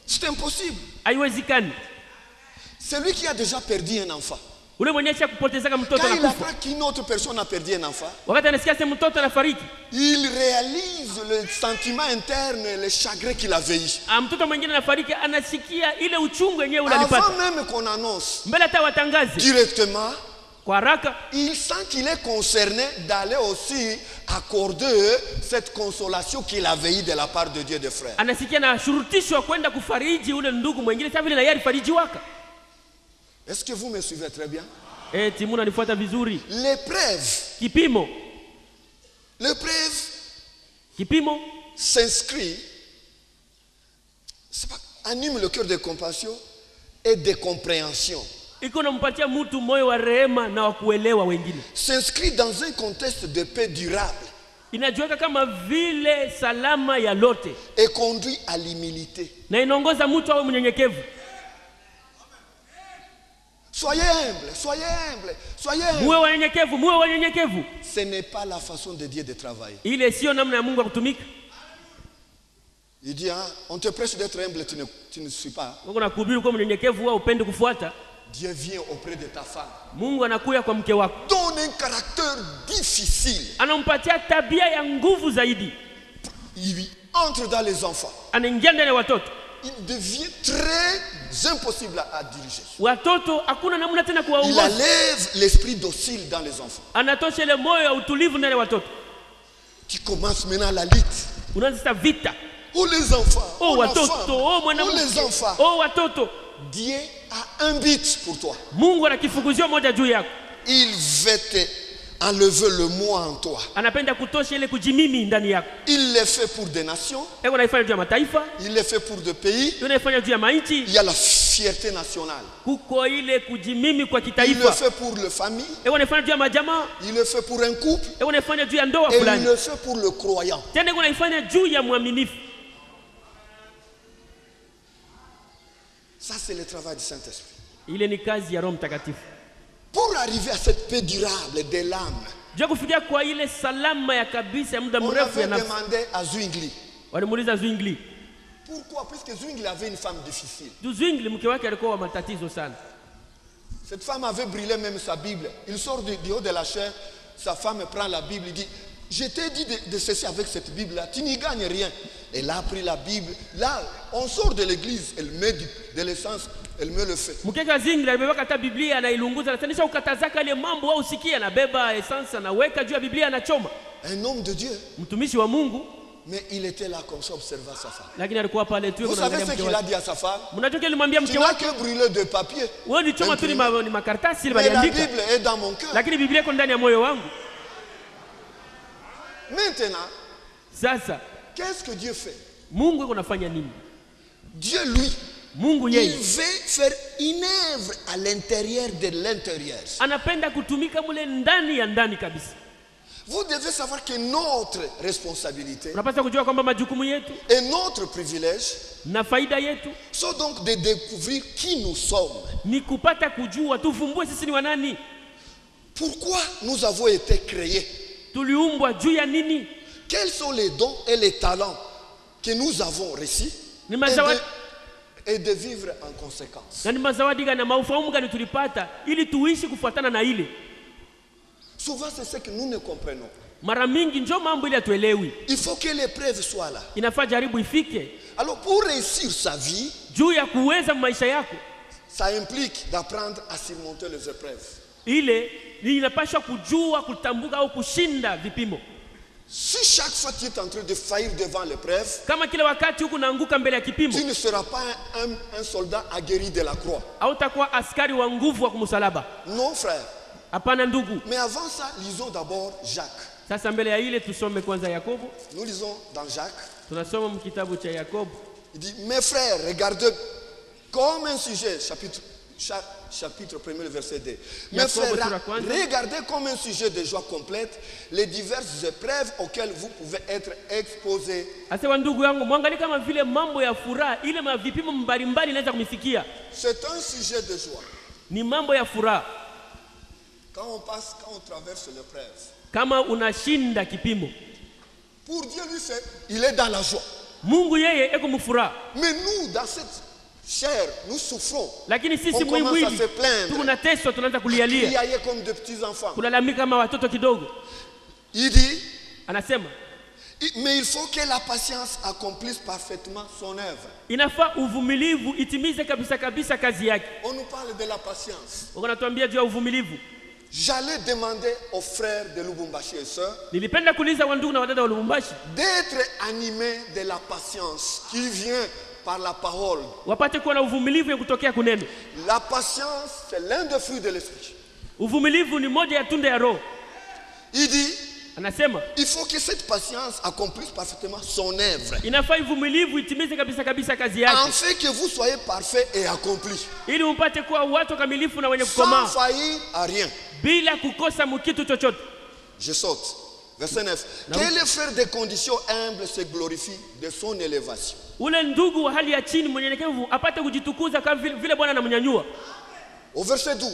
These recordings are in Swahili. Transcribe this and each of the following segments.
C'est impossible. Haiwezekani. Celui qui a déjà perdu un enfant, Ule mwenye kupoteza mtoto quand il anakufa. apprend qu'une autre personne a perdu un enfant, Wakati anasikia sema mtoto anafariki, il réalise le sentiment interne, le chagrin qu'il avait eu. mtoto mwingine anafariki, anasikia ile uchungu yenyewe ule alipata. Avant même qu'on annonce Mbele hata watangaze directement, kwa haraka, il sent qu'il est concerné d'aller aussi accorder cette consolation qu'il avait eue de la part de Dieu des frères. anasikia na shurutishwa kwenda kufariji ule ndugu mwingine sawa vile na yeye alifariji waka. Est-ce que vous me suivez très bien? Timuna nifuata vizuri. L'épreuve, Kipimo l'épreuve s'inscrit, anime le cœur de compassion et de compréhension. Iko nampatia mtu moyo wa rehema na wa kuelewa wengine. S'inscrit dans un contexte de paix durable. Inajiweka kama vile salama ya lote. Et conduit à l'humilité. Na inaongoza mtu awe mnyenyekevu. Soyez humble, soyez humble, soyez humble. Muwe wanyenyekevu. Ce n'est pas la façon de Dieu de travailler. Ile sio namna ya Mungu kutumika. Il dit, hein, on te prêche d'être humble, tu ne suis pas. Mungu anakuhubiri kwa mnyenyekevu wewe upende kufuata. Dieu vient auprès de ta femme. Mungu anakuja kwa mke wako. Donne un caractère difficile. Anampatia tabia ya nguvu zaidi. Il entre dans les enfants. Anaingia ndani ya watoto. Il devient très impossible à diriger. Watoto hakuna namna tena Il kuwaongoza. enlève l'esprit docile dans les enfants. Anatosha ile moyo ya utulivu ndani ya watoto. Tu commences maintenant la lutte. Unaanza vita. Oh les enfants, Oh la watoto, femme, oh oh mwanamke. les enfants. Oh watoto. Dieu a un but pour toi. Mungu ana kifukuzio moja juu yako. Il veut te enlever le moi en toi. Anapenda kutosha ile kujimimi ndani yako. Il le fait pour des nations. Eko naifanya juu ya mataifa. Il le fait pour des pays. Unaifanya juu ya mainchi. Il y a la fierté nationale. Kuko ile kujimimi kwa Il le kitaifa. fait pour la famille. Eko naifanya juu ya majamaa. Il le fait pour un couple. Eko naifanya juu ya ndoa Et il fulani. le fait pour le croyant. Tena eko naifanya juu ya mwaminifu. Ça, c'est le travail du Saint-Esprit. Ile ni kazi ya Roho Mtakatifu. Pour arriver à cette paix durable de l'âme, Jua kufikia kwa ile salama ya kabisa ya muda on mrefu ya avait nafsi. demandé à Zwingli. Walimuuliza Zwingli. Pourquoi? Puisque Zwingli avait une femme difficile. Zwingli mke wake alikuwa wa matatizo sana. Cette femme avait brûlé même sa Bible. Il sort du haut de la chair, sa femme prend la Bible, il dit, je t'ai dit de cesser avec cette Bible-là, tu n'y gagnes rien. Elle a pris la Bible. Là, on sort de l'église, elle met de l'essence, elle met le feu. Mkeka Zwingli alibeba kata Biblia anailunguza, anasanisha ukatazaka ile mambo au usikia, anabeba essence anaweka juu ya Biblia anachoma. Un homme de Dieu. Mtumishi wa Mungu. Mais il était là comme ça observant sa femme. Lakini alikuwa pale tu. Vous savez ce qu'il a dit à sa femme? Mnajua kile alimwambia mke Tu n'as wake? que brûlé de papier. Wewe ni choma tu ni makaratasi ile Mais la baliandika. Bible est dans mon cœur. Lakini Biblia iko ndani ya moyo wangu. Maintenant, sasa qu'est-ce que Dieu fait? Mungu yuko nafanya nini? Dieu lui, Mungu il yeye veut faire une œuvre à l'intérieur de l'intérieur. anapenda kutumika mule ndani ya ndani kabisa. Vous devez savoir que notre responsabilité Unapaswa kujua kwamba majukumu yetu et notre privilège na faida yetu sont donc de découvrir qui nous sommes. ni kupata kujua, tuvumbue sisi ni wanani. Pourquoi nous avons été créés? Tuliumbwa juu ya nini? Quels sont les dons et les talents que nous avons reçus et de vivre en conséquence. Na ni mazawadi gani na maufahamu gani tulipata ili tuishi kufuatana na ile. Souvent c'est ce que nous ne comprenons. Mara mingi njoo mambo ile atuelewi. Il faut que l'épreuve soit là. Inafaa jaribu ifike. Alors pour réussir sa vie, juu ya kuweza maisha yako, ça implique d'apprendre à surmonter les épreuves. Ile inapaswa kujua kutambuka au kushinda vipimo. Si chaque fois tu es en train de faillir devant l'épreuve, kama kila wakati huko naanguka mbele ya kipimo, tu ne seras pas un soldat aguerri de la croix. Hautakuwa askari wa nguvu wa kumsalaba. Non frère. Hapana ndugu. Mais avant ça, lisons d'abord Jacques. Sasa mbele ya ile tusome kwanza Yakobo. Nous lisons dans Jacques. Tunasoma mkitabu cha Yakobo. Il dit, mes frères, regardez comme un sujet, chapitre 1, verset 2. Mes frères, regardez comme un sujet de joie complète les diverses épreuves auxquelles vous pouvez être exposés. Asema ndugu yangu, mwangalie kama vile mambo ya furaha, ile mavipimo mbalimbali inaweza kumifikia. C'est un sujet de joie. Ni mambo ya furaha. Quand on traverse l'épreuve. Kama unashinda kipimo. Pour Dieu, lui, il est dans la joie. Mungu yeye eko mfuraha. Mais nous, dans cette chair, nous souffrons. Lakini On sisi commence à mwili se plaindre. tunateswa, tunaanza kulialia, Crier comme de petits enfants. kulalamika kama watoto kidogo. Il dit, Anasema mais il faut que la patience accomplisse parfaitement son œuvre. inafaa uvumilivu itimize kabisa kabisa kazi yake. On nous parle de la patience. Wanatuambia juu ya uvumilivu. J'allais demander aux frères de Lubumbashi et sœurs Nilipenda kuuliza wandugu na wadada wa Lubumbashi d'être animés de la patience qui vient par la parole. wapate kuwa na uvumilivu ya kutokea kuneno. La patience, c'est l'un des fruits de l'esprit. Uvumilivu ni moja ya tunda ya Roho. Il dit, Anasema il faut que cette patience accomplisse parfaitement son œuvre, inafaa uvumilivu itimize kabisa kabisa kazi yake, afin que vous soyez parfaits et accomplis, ili mpate kuwa watu kamilifu na wenye sans kukomaa, faillir à rien. bila kukosa mkitu chochote. Je saute. Verset 9. Que les frères des conditions humbles se glorifient de son élévation. Ule ndugu wa hali ya chini mwenyekevu apate kujitukuza kama vile Bwana anamnyanyua. Au verset 12.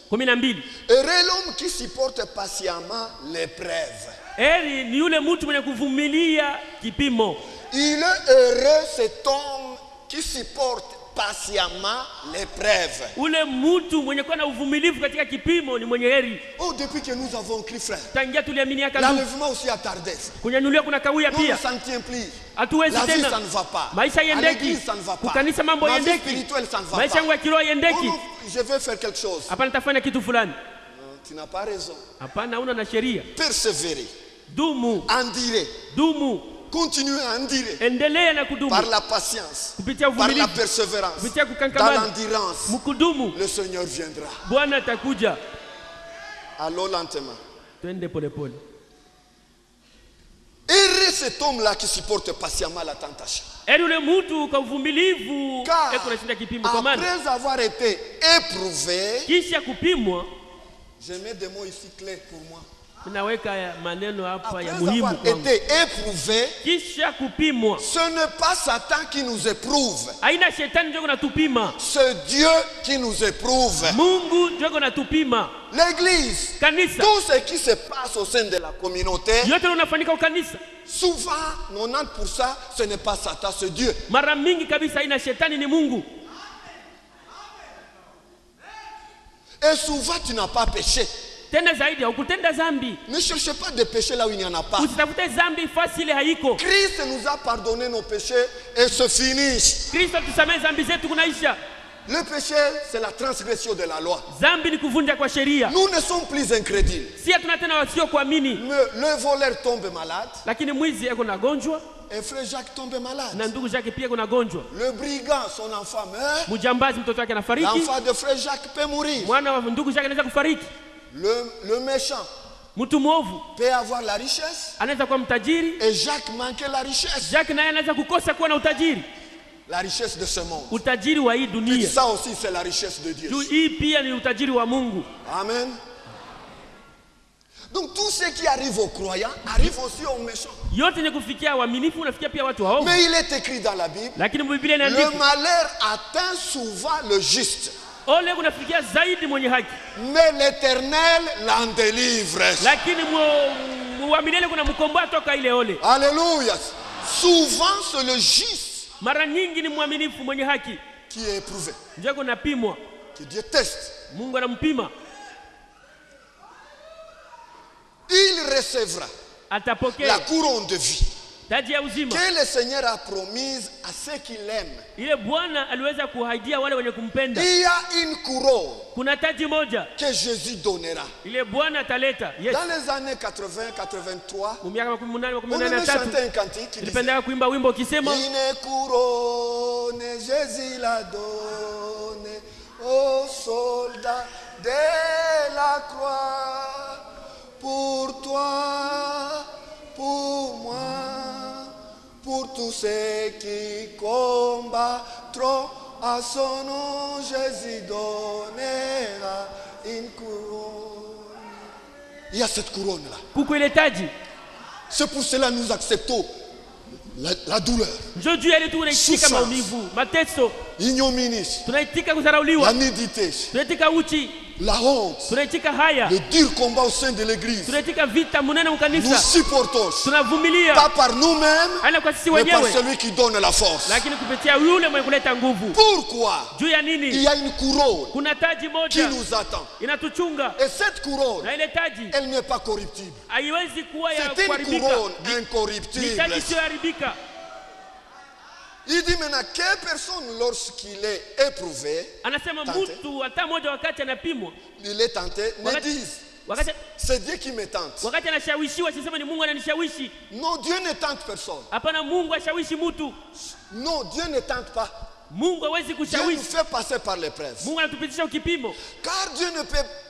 12. Heureux l'homme qui supporte patiemment l'épreuve. Heri ni yule mtu mwenye kuvumilia kipimo. Il est heureux cet homme qui supporte patiemment l'épreuve. Ule mtu mwenye kuwa na uvumilivu katika kipimo ni mwenye heri. Oh, depuis que nous avons cru, frère, Tangia tuliamini yaka ndugu, l'enlèvement aussi a tardé. kunyanyuliwa kuna kawia Nous ne pia. s'en tient plus. Hatuwezi La vie, tena. ça ne va pas. Maisha À yendeki. l'église, ça ne va pas. Kukanisa mambo Ma vie yendeki. spirituelle, ça ne va Maisha yangu pas. ya kiroho Oh, yendeki. non, je vais faire quelque chose. Hapana, nitafanya kitu fulani. Non, tu n'as pas raison. Hapana, una na sheria. Persévérer. Dumu, Endurer. dumu, Continuer à endurer. endelea na kudumu. Par la patience. Kupitia Par la uvumilivu, persévérance. kupitia Dans kukangamana, l'endurance. mkudumu, Le Seigneur viendra. Bwana atakuja. Allons lentement. Twende pole pole. Heureux cet homme-là qui supporte patiemment la tentation. Heri ule mtu kwa uvumilivu Car eko nashinda kipimo, kwa maana après avoir été éprouvé, kisha kupimwa. je mets des mots ici clés pour moi. Tunaweka maneno hapa Après ya avoir muhimu kwangu. été éprouvé, Kisha kupimwa, ce n'est pas Satan qui nous éprouve, haina shetani ndio kunatupima, c'est Dieu qui nous éprouve. Mungu ndio kunatupima. L'église, Kanisa tout ce qui se passe au sein de la communauté, yote unafanyika kwa kanisa, souvent 90% ce n'est pas Satan, c'est Dieu. mara mingi kabisa haina shetani, ni Mungu. Et souvent tu n'as pas péché. Tena zaidi haukutenda dhambi. Ne cherchez pas de péché là où il n'y en a pas. Usitafute dhambi fasi ile haiko. Christ nous a pardonné nos péchés et se finissent. Kristo tusamee dhambi zetu kunaisha. Le péché, c'est la transgression de la loi. Dhambi ni kuvunja kwa sheria. Nous ne sommes plus incrédules. Si hatuna tena wasio kuamini. Le voleur tombe malade Lakini mwizi eko na gonjwa et frère Jacques tombe malade. na ndugu Jacques pia eko na gonjwa. Le brigand, son enfant meurt. Mjambazi mtoto wake anafariki. L'enfant de frère Jacques peut mourir. Mwana wa ndugu Jacques anaweza kufariki. Le méchant Mtu mwovu peut avoir la richesse anaweza kuwa mtajiri. et Jacques manquait la richesse. Jacques naye anaweza kukosa kuwa na utajiri. La richesse de ce monde. Utajiri wa hii dunia. Ça aussi, c'est la richesse de Dieu. Juu hii pia ni utajiri wa Mungu. Amen. Donc tout ce qui arrive aux croyants arrive aussi aux méchants. Yote ni kufikia waaminifu, unafikia pia watu waovu. Mais il est écrit dans la Bible, Lakini Biblia le inaandika malheur atteint souvent le juste, ole kunafikia zaidi mwenye haki. mais l'Éternel l'en délivre. Lakini muaminifu kuna mkomboa toka ile ole. Alléluia. Souvent c'est le juste Mara nyingi ni mwaminifu mwenye haki qui est éprouvé, ndio kunapimwa. que Dieu teste. Mungu anampima. Il recevra la Atapokea couronne de vie taji ya uzima. que le Seigneur a promise à ceux qui l'aiment. Ile Bwana aliweza kuahidia wale wenye kumpenda. Il y a une couronne Kuna taji moja que Jésus donnera. ile Bwana ataleta. Yes. Dans les années 80-83, Miaka 18 on aimait 83 chanter un cantique qui disait nilipenda kuimba wimbo ukisema une couronne, Jésus l'a donnée aux soldats de la croix. Pour toi, pour moi, pour tous ceux qui combattront à son nom, Jésus donnera une couronne. Il y a cette couronne-là. kuko ile taji. C'est pour cela que nous acceptons la douleur, Njoo juu ile tu unaitika Souffrance. maumivu, mateso, l'ignominie, tunaitika la kudharauliwa, nudité, tunaitika uchi, la honte, tunaitika haya, le dur combat au sein de l'église. tunaitika vita munene Nous mkanisa, supportons, tunavumilia pas par nous-mêmes, hana kwa sisi mais par wenyewe, celui qui donne la force. lakini kupitia yule mwenye kuleta nguvu. Pourquoi? Juu ya Il nini? y a une couronne Kuna taji qui moja nous attend. inatuchunga, Et cette couronne, na ile taji elle n'est pas corruptible. haiwezi kuwa ya C'est une kuharibika, couronne ni taji incorruptible. isiyoharibika. Il dit maintenant, quelle personne lorsqu'il est éprouvé, Anasema Tante. mtu hata moja wakati anapimwa, il est tenté, ne wakati dise, wakati c'est Dieu qui me tente. wakati anashawishiwa, sisema ni Mungu ananishawishi. Non, Dieu ne tente personne. Hapana, Mungu ashawishi mtu. Non, Dieu ne tente pas. Mungu hawezi Dieu nous kushawishi. fait passer par l'épreuve. Mungu anatupitisha ukipimo, Car Dieu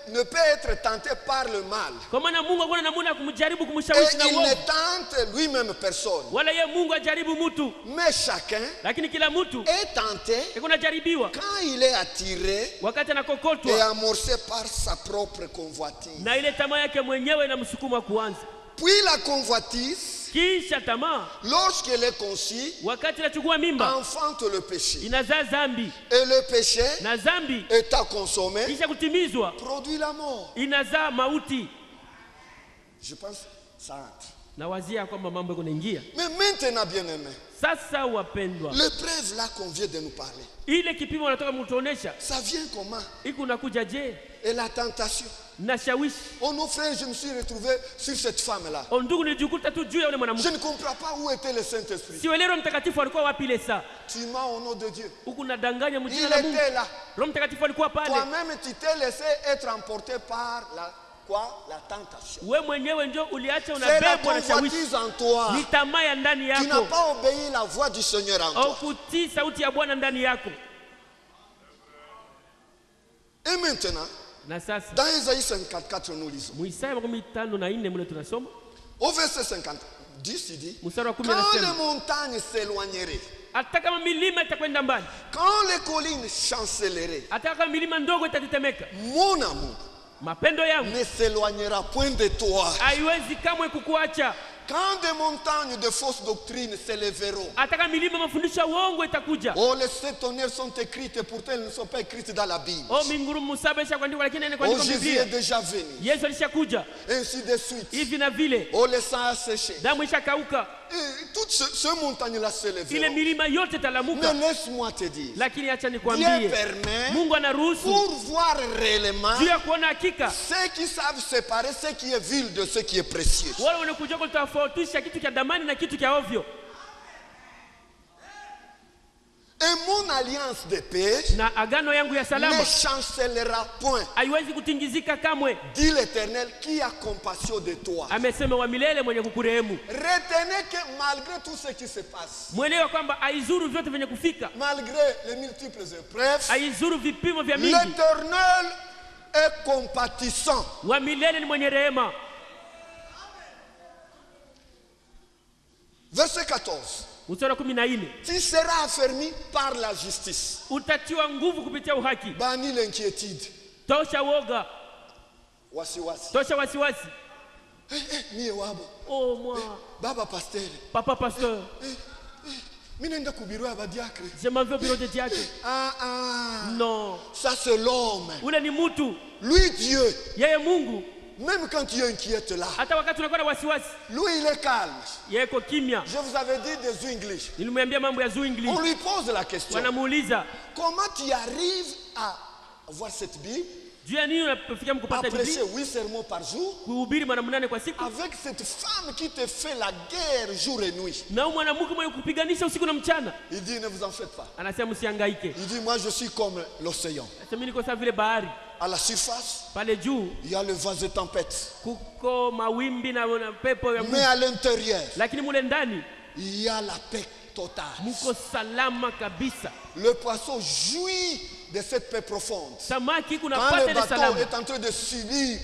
ne peut être tenté par le mal. kwa maana Mungu hakuna namna ya kumjaribu, Et kumshawishi na il ne uovu, tente lui-même personne. wala yeye Mungu ajaribu mtu, Mais chacun lakini kila mtu est tenté kuna jaribiwa quand il est attiré wakati et anakokotwa amorcé par sa propre convoitise. na ile tamaa yake mwenyewe inamsukuma kuanza. Puis la convoitise, Kisha tamaa lorsqu'elle est conçue, wakati inachukua mimba enfante le péché. inazaa dhambi, Et le péché, na dhambi étant consommé, kisha kutimizwa produit la mort. inazaa mauti. Je pense ça entre. Na wazia kwamba mambo yako naingia Mais maintenant, bien-aimés, sasa. Wapendwa, l'épreuve là qu'on vient de nous parler, ile kipimo wanatoka mtuonesha ça vient comment? iko nakuja je Et la tentation. na shawishi. Oh nos frères, je me suis retrouvé sur cette femme-là. O ndugu, nilijikuta tu juu ya yule Je mwanamke, ne comprends pas où était le Saint-Esprit. sielewi Roho Mtakatifu alikuwa wapi ile saa. Tu mens au nom de Dieu. Huku nadanganya Il mjina la Mungu, était là. Roho Mtakatifu alikuwa pale. Toi-même, tu t'es laissé être emporté par la quoi? La tentation. We mwenyewe ndio uliacha C'est la unabebwa na shawishi, convoitise en toi. ni tamaa ya ndani Tu n'as yako, pas obéi la voix du Seigneur en au toi. kutii sauti ya Bwana ndani yako. Et maintenant, Na sasa dans Isaïe 54, nous lisons. Isaya 54 mule tunasoma Au verset 50, 10, il dit, mstari wa 10 quand les anasema, montagnes s'éloigneraient, hata kama milima itakwenda mbali, quand les collines chancelleraient, hata kama milima ndogo itatetemeka, mon amour mapendo yangu ne s'éloignera point de toi. haiwezi kamwe kukuacha. Quand des montagnes de fausses doctrines s'élèveront, Hata kama milima mafundisho ya uongo itakuja. oh, les sept tonnerres sont écrites et pourtant elles ne sont pas écrites dans la Bible. Oh, mingurumu saba ishakuandikwa lakini Oh, inakuandikwa Jésus est Biblia. déjà venu. Yesu alishakuja Ainsi de suite. hivi na vile, Oh, le sang a séché. damu ishakauka, Et toutes ces montagnes-là ile s'élèveront. milima yote Mais italamuka. laisse-moi te dire, Lakini acha Dieu nikwambie, permet Mungu anaruhusu pour voir réellement juu ya kuona hakika ceux qui savent séparer ce qui est vil de ce qui est précieux. wale wanakuja kutofautisha kitu cha damani na kitu cha ovyo. Et mon alliance de paix Na agano yangu ya ne salama chancellera point, haiwezi kutingizika kamwe, dit l'Éternel qui a compassion de toi. amesema wa milele mwenye kukurehemu. Retenez que malgré tout ce qui se passe, Mwelewa kwamba aizuru vyote vyenye kufika, malgré les multiples épreuves, aizuru vipimo vya mingi. l'Éternel est compatissant. Wa milele ni mwenye rehema. Verset 14. Mstari wa 14, Tu seras affermi par la justice. utatiwa nguvu kupitia uhaki. Banni l'inquiétude. Tosha woga, Wasiwasi. tosha wasiwasi. Mie wabo. Oh moi, Baba pasteur. papa pasteur, Mimi naenda kubirua badiakre. je m'en vais au bureau de diacre. Ah. Non, Ça c'est l'homme. ule ni mtu. Lui Dieu. Yeye Mungu, Même quand tu es inquiète là. hata wakati unakuwa na wasiwasi, Lui il est calme. yeye ko kimya. Je vous avais dit des English. Nilimwambia mambo ya Zwingli, On lui pose la question. wanamuuliza Comment tu arrives à voir cette Bible, juu ya nini unafikia à mkupata prêcher Biblia, 8 sermons par jour, kuhubiri mara 8 kwa siku, avec cette femme qui te fait la guerre jour et nuit? na huyu mwanamke mwenye kupiganisha usiku na mchana? Il dit, ne vous en faites pas. Anasema msihangaike. Il dit, moi je suis comme l'océan. Anasema niko sawa vile bahari, À la surface, pale juu il y a le vent de tempête. kuko mawimbi na pepo ya Mais Mungu, à l'intérieur, lakini mule ndani il y a la paix totale. muko salama kabisa. Le poisson jouit de cette paix profonde. Samaki Quand kunapata le ile bateau salama, est en train de subir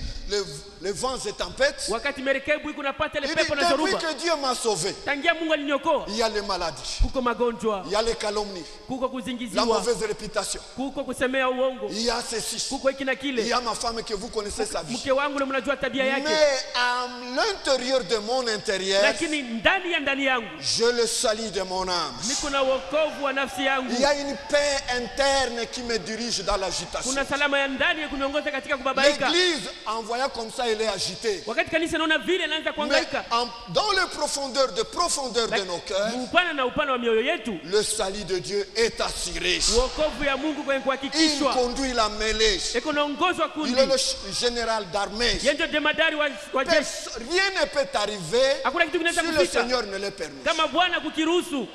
les vents et tempêtes, wakati merikebu iko napata ile il dit, pepo na depuis zoruba. que Dieu m'a sauvé, Tangia Mungu aliniokoa, il y a les maladies, kuko magonjwa, il y a les calomnies, kuko la kuzingiziwa, mauvaise réputation, kuko kusemea uongo, il y a ceci, kuko hiki na il kile. y a ma femme que vous connaissez sa vie. Mke wangu ule mnajua tabia yake, Mais à l'intérieur de mon intérieur, lakini ndani ya ndani yangu je le salue de mon âme. niko na wokovu wa nafsi yangu. Il y a une paix interne qui me me dirige dans l'agitation. Kuna salama ya ndani ya kuniongoza katika kubabaika. L'église, en voyant comme ça, elle est agitée. Wakati kanisa naona vile inaanza Mais kuhangaika. dans les profondeurs de nos cœurs, Upana na upana wa mioyo yetu, le salut de Dieu est assuré. wokovu ya Mungu kwenye Il kuhakikishwa. conduit la mêlée. Eko naongozwa kundi. Il est le général d'armée. Yeye ndio jemadari wa jeshi. Rien ne peut arriver Hakuna kitu kinaweza si le kufika Seigneur ne le permet. kama Bwana kukiruhusu.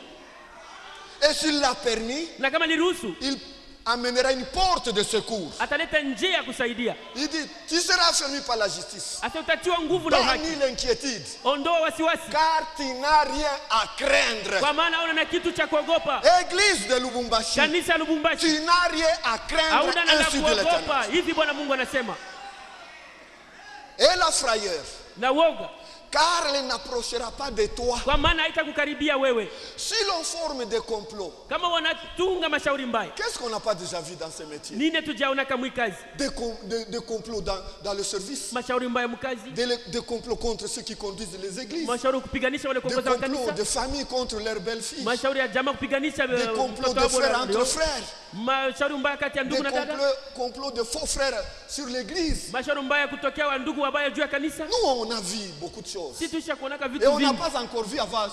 Et s'il l'a permis, Na kama niruhusu, il amènera une porte de secours. ataleta njia ya kusaidia. Il dit, tu seras affermi par la justice. Asa utatiwa nguvu na haki. Bannis l'inquiétude. Ondoa wasiwasi. Car tu n'as rien à craindre. Kwa maana hauna na kitu cha kuogopa. Église de Lubumbashi, Kanisa Lubumbashi, tu n'as rien à craindre, hauna na ainsi de l'Éternel. kuogopa. Hivi Bwana Mungu anasema. Et la frayeur, Na woga, car elle n'approchera pas de toi. kwa maana haitakukaribia wewe. Si l'on forme des complots, Kama wanatunga mashauri mbaya, qu'est-ce qu'on n'a pas déjà vu dans ce métier? nini tujaona kama kazi? Des complots dans le service, Mashauri mbaya mkazi, des complots contre ceux qui conduisent les églises, mashauri kupiganisha wale des kuongoza wa complots de kanisa, familles contre leurs belles-filles, mashauri ya jamaa kupiganisha des complots de frères entre frères, mashauri mbaya kati ya des ndugu na dada, complots de faux frères sur l'église. mashauri mbaya kutokea wa ndugu wabaya juu ya kanisa. Nous, on a vu beaucoup de choses. Si tusha kuonaka Et vitu on n'a vingi pas encore vu avant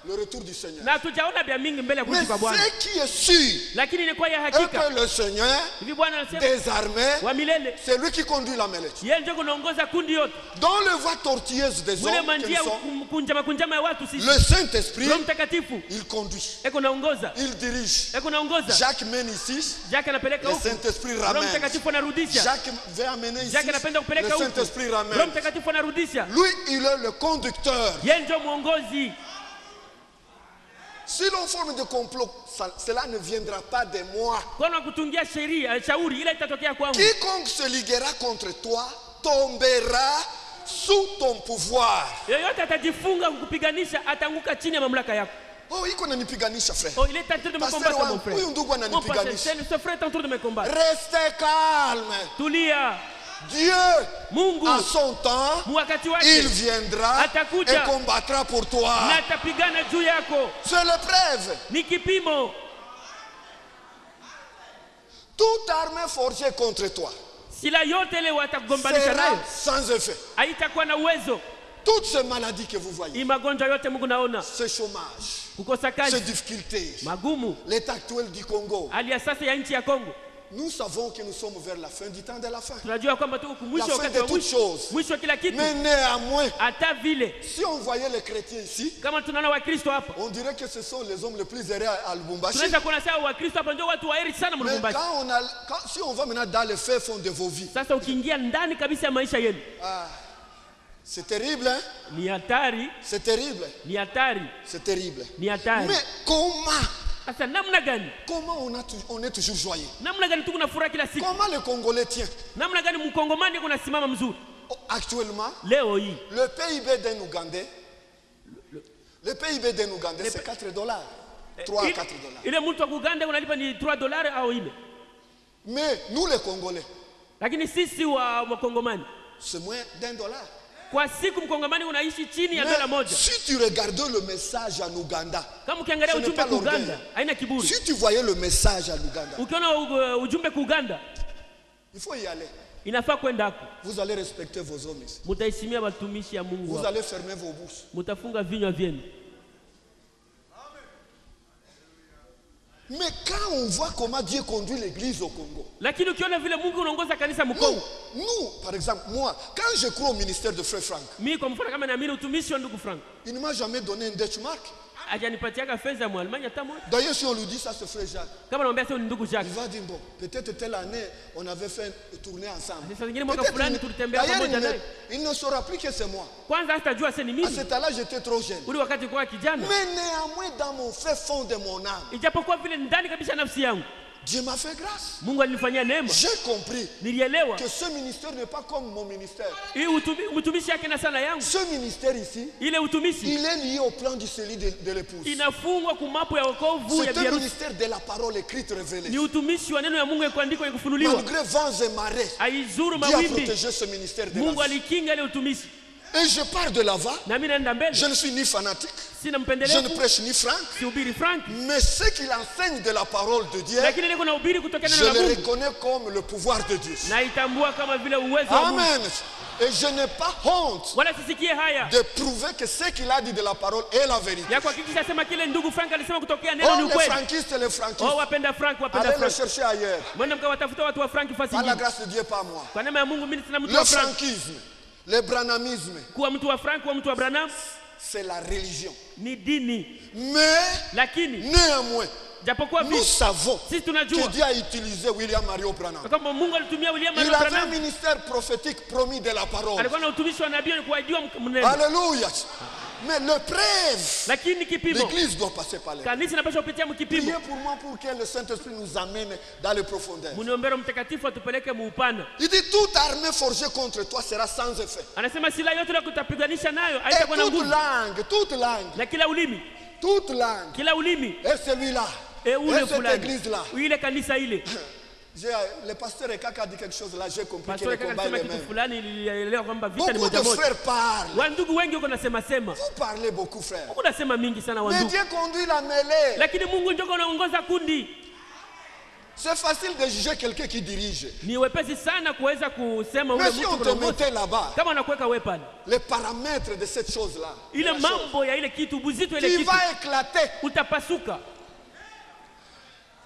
le retour du Seigneur. na tujaona vya mingi mbele ya kurudi Mais kwa Bwana, ce qui est sûr, lakini ni kwa ya est hakika que le Seigneur hivi Bwana anasema des armées, wa milele, c'est lui qui conduit la mêlée. yeye ndio kunaongoza kundi yote. Dans le voie tortueuse des Mule hommes que manjia nous sommes, kunjama ya watu sisi, le Saint-Esprit, Roho Mtakatifu il conduit, eko naongoza, il dirige. eko naongoza. Jacques mène ici, Jacques anapeleka le huko, Saint-Esprit Roho ramène. Mtakatifu anarudisha. Jacques veut amener ici, Jacques anapenda le kupeleka huko, Saint-Esprit Roho ramène. Mtakatifu anarudisha. Lui, il est le conducteur. Yeye ndio mwongozi. Si l'on forme des complots, cela ne viendra pas de moi. Kwa kutungia sheria shauri ile itatokea kwangu. Quiconque se liguera contre toi tombera sous ton pouvoir. Yeyote atajifunga kukupiganisha atanguka chini ya mamlaka yako. Oh, iko nanipiganisha frère. Oh, il est en train de me Pasteur combattre, mon wangu, frère. huyu ndugu ananipiganisha. Ce frère est en train de me combattre. Restez calme. Tulia. Dieu, Mungu à son temps, wakati il wake viendra atakuja et combattra pour toi. na atapigana juu yako. C'est l'épreuve. Ni kipimo. Toute armée forgée contre toi Sila yote ile watakugombanisha sera nayo sans effet. haitakuwa na uwezo. Toutes ces maladies que vous voyez, Hii magonjwa yote Mungu naona, ce chômage, kukosa ces kazi, difficultés, magumu, l'état actuel du Congo, hali ya sasa ya nchi ya Kongo, nous savons que nous sommes vers la fin du temps de la fin. tunajua kwamba tuko La mwisho, fin wakati de wa toutes mwisho, choses. mwisho wa kila kitu. Mais néanmoins, Hata vile si on voyait les chrétiens ici, kama tunaona Wakristo hapa, on dirait que ce sont les hommes les plus heureux à Lubumbashi. tunaweza kuona sawa Wakristo hapa ndio watu waheri sana Mais Lubumbashi. si on va maintenant dans les faits fonds de vos vies, Sasa ukiingia ndani kabisa ya maisha yenu, c'est terrible, hein? ni hatari, C'est terrible, ni hatari, c'est terrible. ni hatari. Mais comment Sasa namna gani? on est toujours joyeux? Namna gani tuko na furaha kila siku? Comment le Congolais tient? Namna gani mkongomani kuna simama mzuri? Actuellement, Leo hii le PIB d'un Ougandais, c'est $4. 3 à 4 dollars. ile mtu wa Uganda unalipa ni $3 au ile. Mais nous les Congolais, Lakini sisi wa Wakongomani c'est moins $1. kwa siku mkongomani unaishi chini ya dola Mais moja. si tu regardais le message en Ouganda, Kama ukiangalia ce n'est ujumbe pas ku Uganda, l'orgueil. haina kiburi. Si tu voyais le message à l'Ouganda, Ukiona ujumbe ku Uganda, il faut y aller. inafaa kwenda hapo. Vous allez respecter vos hommes ici. Mutaheshimia watumishi ya Mungu. Vous hapo. allez fermer vos bouches. Mutafunga vinywa vyenu. Mais quand on voit comment Dieu conduit l'église au Congo, Lakini ukiona vile Mungu unaongoza kanisa Mkongo. nous, par exemple, moi, quand je crois au ministère de Frère Franck, Mimi kwa mfano kama naamini utumishi wa ndugu Frank, il ne m'a jamais donné une Dutch mark. hajanipatiaga fedha ya Mwalmanya hata moja. D'ailleurs, si on lui dit ça, c'est Frère Jacques, Kama naomba sio ndugu il Jacques. va dire, bon, peut-être telle année, on avait fait une tournée ensemble. Sasa zingine mwaka Peut-être fulani tulitembea d'ailleurs, pamoja naye. il ne saura plus que c'est moi. Kwanza hatajua sasa ni À mimi. cet âge-là, j'étais trop jeune. Ule wakati kwa kijana. Mais néanmoins, dans mon fait fond de mon âme, Ijapokuwa vile ndani kabisa nafsi yangu Dieu m'a fait grâce. Mungu alinifanyia neema. J'ai compris Nilielewa que ce ministère n'est pas comme mon ministère. hii utumishi yake na sana yangu. Ce ministère ici, Ile utumishi il est lié au plan du salut de l'épouse. inafungwa kumapo ya wokovu ya C'est un biharusi. ministère de la parole écrite révélée. Ni utumishi wa neno ya Mungu kuandikwa kufunuliwa. Malgré vents et marées, Aizuru Dieu a mawimbi. protégé ce ministère de Mungu la alikinga ile utumishi. Et je pars de là-bas. na mimi naenda mbele. Je ne suis ni fanatique. Sina Je ne mpendelevu. prêche ni Franck. Sihubiri Frank. Mais ce qu'il enseigne de la parole de Dieu, Lakini niko nahubiri kutoka je neno la le Mungu. reconnais comme le pouvoir de Dieu. Naitambua kama vile uwezo wa Mungu. Amen. Et je n'ai pas honte Wala sisikie haya. de prouver que ce qu'il a dit de la parole est la vérité. Ya kuhakikisha sema kile ndugu Frank alisema kutokea neno Oh, ni les ukweli. frankistes et les frankistes, Oh, wapenda Frank, wapenda allez le Frank. chercher ailleurs. Mwende mkawatafuta watu wa Frank fasi Par la nyingine. grâce de Dieu, pas moi. Kwa neema ya Mungu mimi sina mtu Le wa Frank. frankisme, le branhamisme, Kuwa mtu wa Frank, kuwa mtu wa Branham c'est la religion. ni dini. Mais, Lakini néanmoins, japokuwa nous vile savons sisi que tunajua Dieu a utilisé William Mario Branham. kwamba Mungu alitumia William Il Marion avait un Branham. ministère prophétique promis de la parole. Alikuwa na utumishi wa nabii kwa jua mnene. Alléluia. Mais le preuve, Lakini kipimo l'église doit passer par là. kanisa inapaswa kupitia Priez mkipimo. pour moi pour que le Saint-Esprit nous amène dans les profondeurs. Muniombero mtakatifu atupeleke muupana. Il dit toute armée forgée contre toi sera sans effet. Anasema silaha yote la kutapiganisha nayo Et haitakuwa na toute nguvu. langue, Na kila ulimi, kila ulimi, et celui-là, ule et cette fulani, église-là. ile kanisa ile. Le pasteur Ekaka a dit quelque chose là, j'ai compris que Pastor le kaka combat est alisema le kitu même. fulani, nilielewa kwamba vita ni Beaucoup de moja moja. frères parlent. Wandugu wengi uko nasema sema. Vous parlez beaucoup, frères. Mungu nasema mingi sana Mais wandugu. Dieu conduit la mêlée. Lakini Mungu ndio anaongoza kundi. C'est facile de juger quelqu'un qui dirige. Ni wepesi sana kuweza kusema ule Mais si mtu on te kunaongoza. mettait là-bas, Kama anakuweka wewe pale. les paramètres de cette chose-là, Ile mambo ya ile kitu buzito ile tu kitu vas éclater. utapasuka.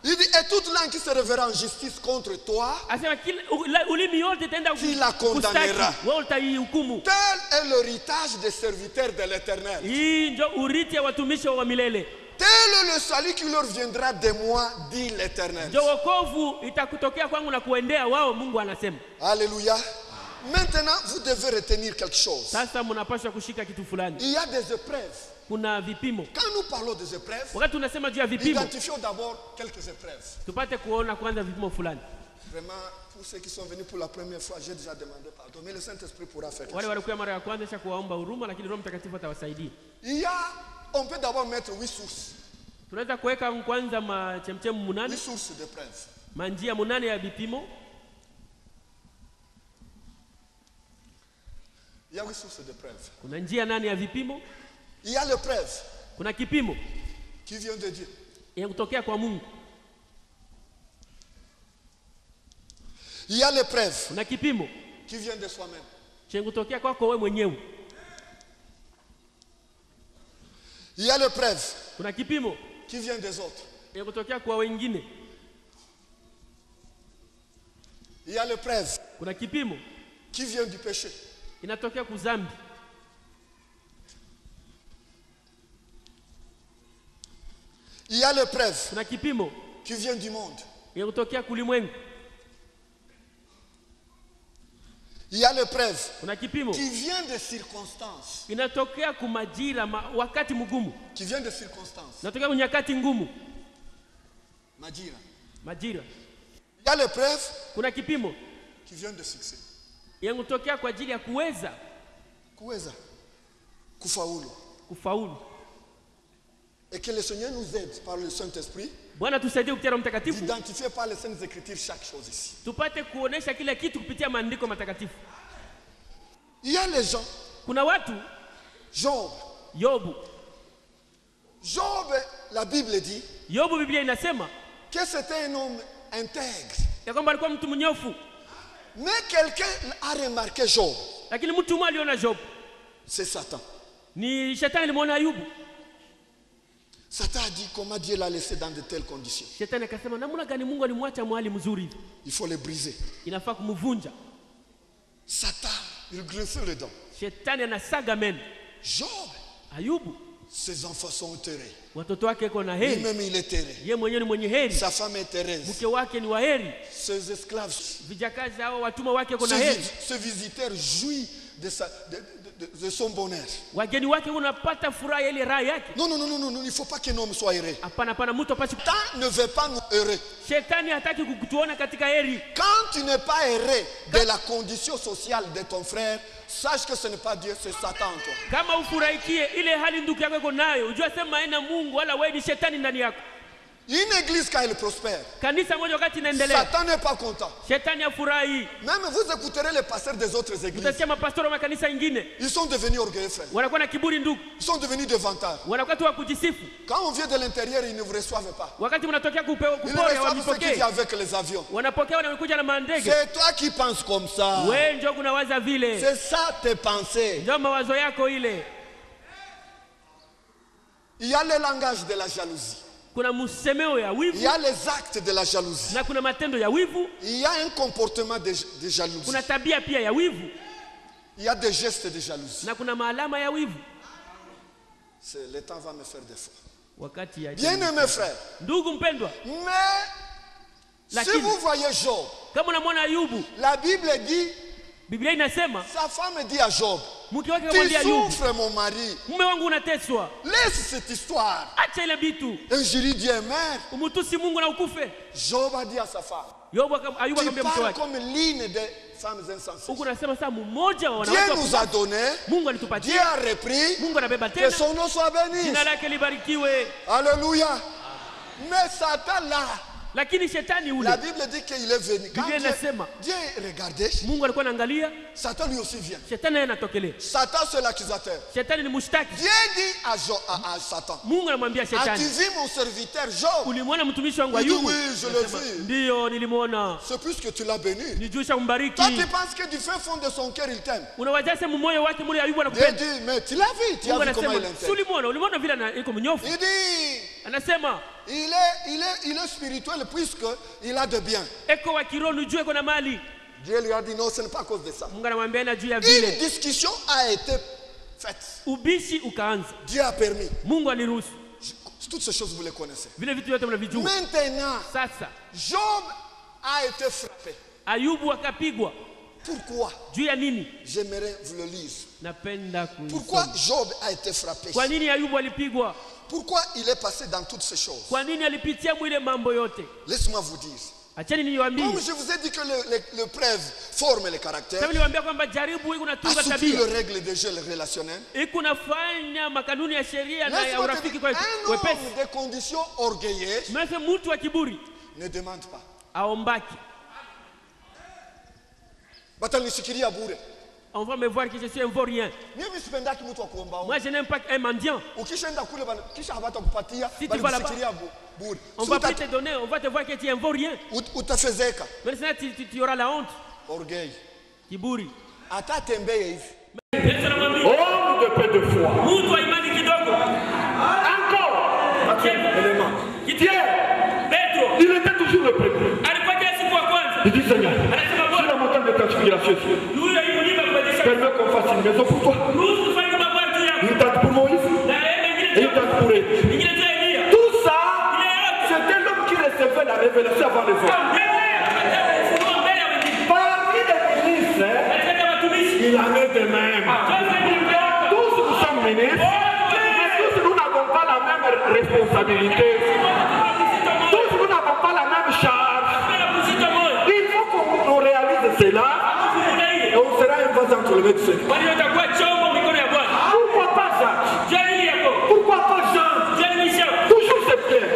Il dit, et toute langue qui se révérera en justice contre toi, Asema kila ulimi yote itaenda tu la condamneras. wewe utaihukumu. Tel est l'héritage des serviteurs de l'Éternel. Hii ndio urithi wa watumishi wa milele. Tel est le salut qui leur viendra de moi, dit l'Éternel. Ndio wokovu itakutokea kwangu na kuendea wao, Mungu anasema. Alléluia. Maintenant, vous devez retenir quelque chose. Sasa mnapaswa kushika kitu fulani. Il y a des épreuves. Kuna vipimo. Quand nous parlons des épreuves, Wakati tunasema juu ya vipimo, identifions d'abord quelques épreuves. tupate kuona kwanza vipimo fulani. Vraiment, pour ceux qui sont venus pour la première fois, j'ai déjà demandé pardon, mais le Saint-Esprit pourra faire quelque Wale chose. walikuwa mara ya kwanza kisha kuwaomba huruma, lakini Roho Mtakatifu atawasaidia. On peut d'abord mettre 8 sources. Tunaweza kuweka kwanza machemchemu 8 munane, sources d'épreuves. manjia munane ya vipimo. Il y a 8 sources d'épreuves. Kuna njia nane ya vipimo. Il y a l'épreuve Kuna kipimo qui vient de Dieu. ya kutokea kwa Mungu. Il y a l'épreuve Kuna kipimo qui vient de soi-même. cha kutokea kwako wewe mwenyewe. Il y a l'épreuve Kuna kipimo qui vient des autres. ya kutokea kwa wengine. Il y a l'épreuve Kuna kipimo qui vient du péché. inatokea kuzambi. Il y a l'épreuve Kuna kipimo qui vient du monde. ya kutokea kulimwengu. Il y a l'épreuve Kuna kipimo qui vient des circonstances. inatokea kumajira wakati mgumu. Qui vient des circonstances. Inatokea kunyakati ngumu. Majira. Majira. Il y a l'épreuve Kuna kipimo qui vient de succès. ya kutokea kwa ajili ya kuweza Kuweza. Kufaulu. kufaulu. Et que le Seigneur nous aide par le Saint-Esprit Bwana tusaidie kupitia Roho Mtakatifu d'identifier par les Saintes Écritures chaque chose ici. tupate kuonesha kila kitu kupitia maandiko matakatifu. Il y a les gens. Kuna watu Job. Yobu. Job, la Bible dit Yobu Biblia inasema que c'était un homme intègre. ya kwamba alikuwa mtu mnyofu, Mais quelqu'un a remarqué Job. lakini mtu mmoja aliona Job. C'est Satan. Ni shetani alimwona Ayubu. Satan a dit comment Dieu l'a laissé dans de telles conditions. Shetani akasema namna gani Mungu alimwacha mahali mzuri hivi? Il faut les briser. Inafaa kumvunja. Satan, il grinçait les dents. Shetani anasaga meno. Job, Ayubu ses enfants sont terrés. watoto wake iko na heri, Lui-même, il est terré. yeye mwenyewe ni mwenye heri, Sa femme est Thérèse. mke wake ni waheri, Ses esclaves, vijakazi hao watumwa wake iko na heri, ce visiteur jouit de son bonheur. wageni wake unapata furaha ile raha yake. Non, non, non, non, non, il ne faut pas qu'un homme soit heureux. Hapana, hapana, mtu apasi. Satan ne veut pas nous heureux. Shetani hataki kukutuona katika heri. Quand tu n'es pas heureux de la condition sociale de ton frère, sache que ce n'est pas Dieu, c'est Satan en toi. Kama ufurahikie ile hali ndugu yako iko nayo, ujue sema haina Mungu wala wewe ni shetani ndani yako. Une église quand elle prospère, Kanisa moja wakati inaendelea, Satan n'est pas content. Shetani afurahi. Même vous écouterez les pasteurs des autres églises. Utasikia mapastori wa makanisa ingine Ils sont devenus orgueilleux, frère. wanakuwa na kiburi ndugu. Ils sont devenus des vantards. Wanakuwa tu wa kujisifu. Quand on vient de l'intérieur, ils ne vous reçoivent pas. Wakati mnatokea Ils kupora reçoivent ce qui wamipokee. vient avec les avions. Wanapokea wanakuja na mandege. C'est toi qui penses comme ça. Wewe ndio kunawaza vile. C'est ça tes pensées. Ndio mawazo yako ile. Il y a le langage de la jalousie. Kuna msemeo ya Il wivu y a les actes de la jalousie. na kuna matendo ya wivu. Il y a un comportement de jalousie. Kuna tabia pia ya wivu Il y a des gestes de jalousie. na kuna maalama ya wivu. Le temps va me faire défaut. Wakati ya Bien-aimés frères, ndugu mpendwa, mais si Lakini- vous voyez Job, kama unamwona Ayubu, la Bible dit, Biblia inasema sa femme dit à Job, mke wake tu akamwambia Ayubu, souffres mon mari, mume wangu unateswa, laisse cette histoire. acha ile bitu, Injurie Dieu et mère. umutusi Mungu na ukufe. Job a dit à sa femme, Ayubu tu akamwambia mke parles wake, comme l'une des femmes insensées. huku nasema saa mmoja wa Dieu wanawake nous a donné, Mungu Dieu alitupatia, a repris, Mungu anabeba que tena, son nom soit béni. jina lake libarikiwe. Alléluia. Mais Satan là, Lakini shetani la ule, Bible dit qu'il est venu. Quand Biblia Dieu, inasema Dieu regardait, Mungu alikuwa anaangalia, Satan lui aussi vient. shetani naye anatokelea. Satan c'est l'accusateur. Shetani ni mshtaki. Dieu dit à Satan, Mungu anamwambia as-tu shetani, vu mon serviteur Job? ulimwona mtumishi wangu Il dit Ayubu? oui, je l'ai vu. Ndiyo, nilimwona. C'est puisque tu l'as béni. Nijuisha umbariki. Toi tu penses que du fin fond de son cœur il t'aime. Unawaza sema moyo wake mule Ayubu Dieu anakupenda. dit, mais tu l'as vu, tu as Mungu vu comment il anasema, t'aime. si ulimwona vile iko mnyofu. Il dit, Anasema, il est spirituel puisque il a de bien. eko wa kiroho nijue kuna mali. Dieu lui a dit non, ce n'est pas à cause de ça. Mungu anamwambia na juu ya Une vile. discussion a été faite. Ubishi ukaanza. Dieu a permis. Mungu aliruhusu. Toutes ces choses vous les connaissez. Vile vitu vyote mnavijua. Maintenant, Sasa Job a été frappé. Ayubu akapigwa. Pourquoi? Juu ya nini? J'aimerais vous le lire. Napenda Pourquoi kuisoma. Job a été frappé? Kwa nini Ayubu alipigwa? Pourquoi il est passé dans toutes ces choses? Kwa nini alipitia mwile mambo yote? Laisse-moi vous dire. Acheni niwaambie. Comme je vous ai dit que le preuve forme le caractère, Sasa niwaambia kwamba jaribu iko natunga assouplit tabia. les règles de jeu relationnel. Iko nafanya makanuni ya sheria na ya Laisse-moi te urafiki dire, kwa un wepesi. homme de conditions orgueilleuses Mese mtu wa kiburi ne demande pas. aombaki. Batanisikiria bure. On va me voir que je suis un vaurien. Mimi sipendaki mtu wa kuomba. Moi je n'aime pas un mendiant. Ukishaenda kule kisha habatakupatia Si tu vas là-bas, balisikiria bure. On va plus te donner, on va te voir que tu es un vaurien. Utafezeka. Maintenant tu auras la honte. Orgueil. Kiburi. Hata tembeye hivi. Homme de peu de foi. Mtu wa imani kidogo. Encore. Élément. Kitie. Petro. Il était toujours le premier. Alikuwa kila siku wa kwanza. Il dit Seigneur, Anasema sur la Bwana, montagne de transfiguration, yule yulipa kubadilisha. permets qu'on fasse une maison pour toi. Ruhusu tufanye mambo juu yako. Une tente pour Moïse Na yeye et une tente pour Élie. nyingine juu ya Elia. Tout ça, c'était l'homme qui recevait la révélation avant les autres. Parmi les ministres, il en est de même. Tous nous sommes ministres, mais tous nous n'avons pas la même responsabilité. Tous nous n'avons pas la même charge. Il faut qu'on réalise cela et on sera un vase entre les mains du Seigneur. Pourquoi pas Jacques? Pourquoi pas Jean? Toujours c'est Pierre.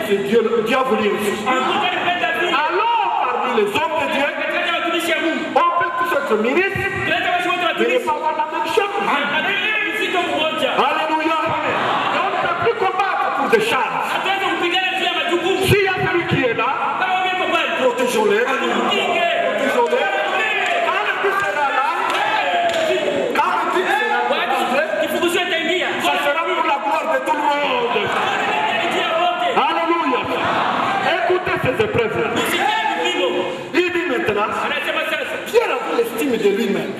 C'est Dieu qui a voulu aussi. Alors, parmi les hommes de Dieu, on peut tous être ministres, mais ne pas avoir la même chose. Alléluia. Et on ne peut plus combattre pour des charges. S'il y a celui qui est là, protégeons-les. Protégeons-les. Quand le but sera là, ça sera pour la gloire de tout le monde. Alléluia. Écoutez ces épreuves-là. Il dit maintenant, Pierre avait l'estime de lui-même.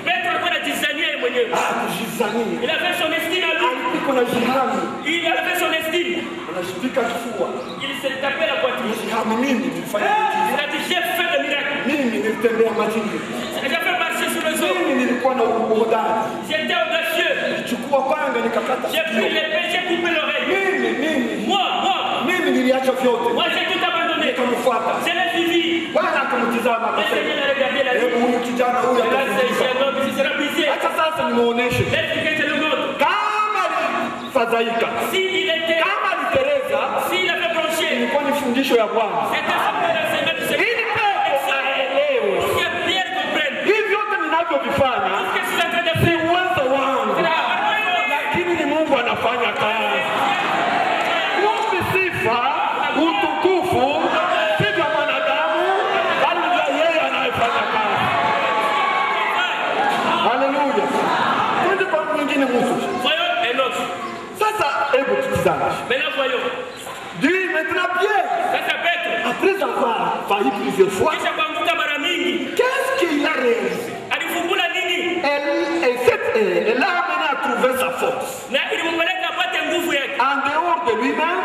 Jizani. Il avait son estime à lui. Alipiko na jihami. Il avait son estime. Anajipika kifua. Il s'est tapé la poitrine. Jihami mimi nilifanya Il a dit j'ai fait le miracle. mimi nilitembea majini. J'ai fait marcher sur le sol. Mimi nilikuwa na uhodari. J'étais audacieux. Chukua panga nikakata J'ai pris sikio. l'épée, j'ai coupé l'oreille. Mimi Moi, niliacha vyote. moi j'ai tout abandonné. Nikamfuata. Je l'ai suivi. Bwana akamtizama Le akasema, Seigneur a regardé la vie. hebu huyu kijana huyu Et là, c'est atakufa. un homme qui sera brisé. Acha sasa nimuoneshe Laisse que je le montre. kama alifadhaika, S'il était, kama alitereza, s'il avait blanchi, ilikuwa ni fundisho ya Bwana. Ili Petro aelewe. Hivi vyote ninavyovifanya si uwezo wangu, lakini ni Mungu anafanya kazi. Kumbe sifa, utukufu si vya mwanadamu, bali vya yeye anayefanya kazi. Haleluya. Twende kwa mwingine mtu. Sasa hebu tutizame. Dis maintenant Pierre, après avoir failli plusieurs fois, qu'est-ce qu'il a réalisé? Elle l'a amené à trouver sa force. En dehors de lui-même,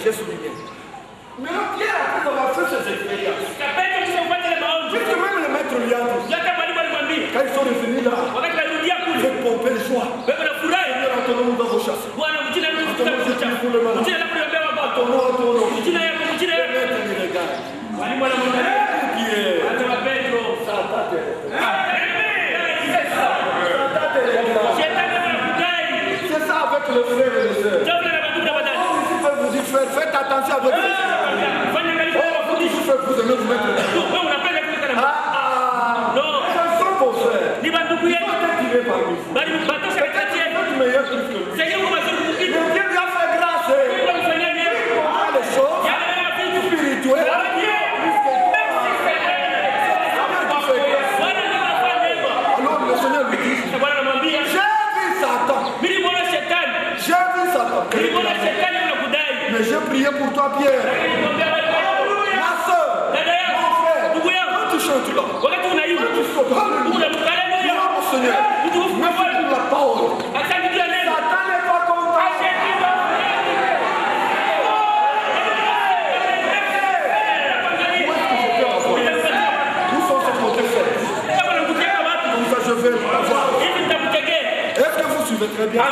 j'ai souligné. Mais Pierre, après avoir fait ses expériences, puisque même le maître lui a dit, quand ils sont revenus là, ils ont pompé le choix. Nous avons chassé. C'est ça avec le frère et le sœur. Vous dites frère, faites attention avec les sœurs. Vous dites frère, vous aimez vous mettre là. Non. Ce sont vos frères. Ils vont être tirés par lui. Peut-être meilleur plus que lui. Mais Dieu lui a fait grâce. Les choses spirituelles. Alors le Seigneur lui dit, j'ai vu Satan. Mais j'ai prié pour toi Pierre. Ma soeur, mon frère, quand tu chantes là, quand tu sautes, alléluia, mon Seigneur, merci pour la parole. Satan n'est pas content. Où sont ces côtés faibles? Comme ça je vais avoir. Est-ce que vous suivez très bien?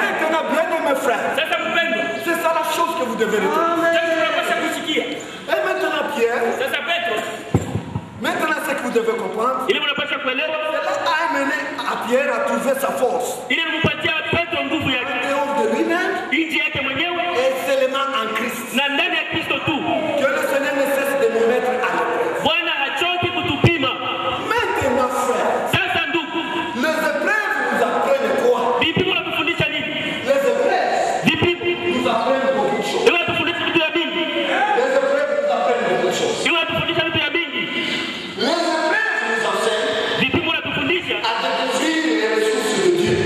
Maintenant, bien mes frères, c'est ça la chose que vous devez retenir. Et maintenant Pierre, maintenant ce que vous devez comprendre, cela a amené à Pierre à trouver sa force. En dehors de lui-même et seulement en Christ. Que le Seigneur ne cesse de nous mettre à l'épreuve. Maintenant frère, les épreuves nous apprennent quoi? Les épreuves nous apprennent beaucoup de choses. Les épreuves nous apprennent beaucoup de choses. Les épreuves nous enseignent à découvrir les ressources de Dieu.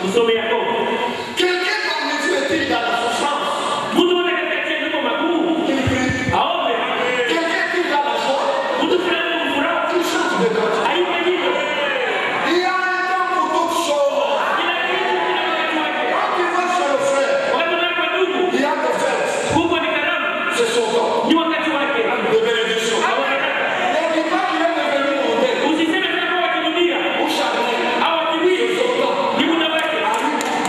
Tusome Yakobo. Quelqu'un parmi vous est-il dans la souffrance? Mtu mmoja katikati yenu yuko magumu. Aombe. Quelqu'un est-il dans la joie? Mtu fulani yuko furaha. Qui chante de Dieu. Haimbe hivyo. Il y a un temps pour toutes choses. Kila kitu kina wakati wake. Quand tu vas chez le frère, Wakati unaenda kwa ndugu, il y a des fêtes. huko ni karamu. C'est son temps. Ni wakati wake. De bénédiction. Ne dis pas qu'il est devenu mondain Usiseme tena kwa kidunia ou charnel. au akili. Ni muda wake.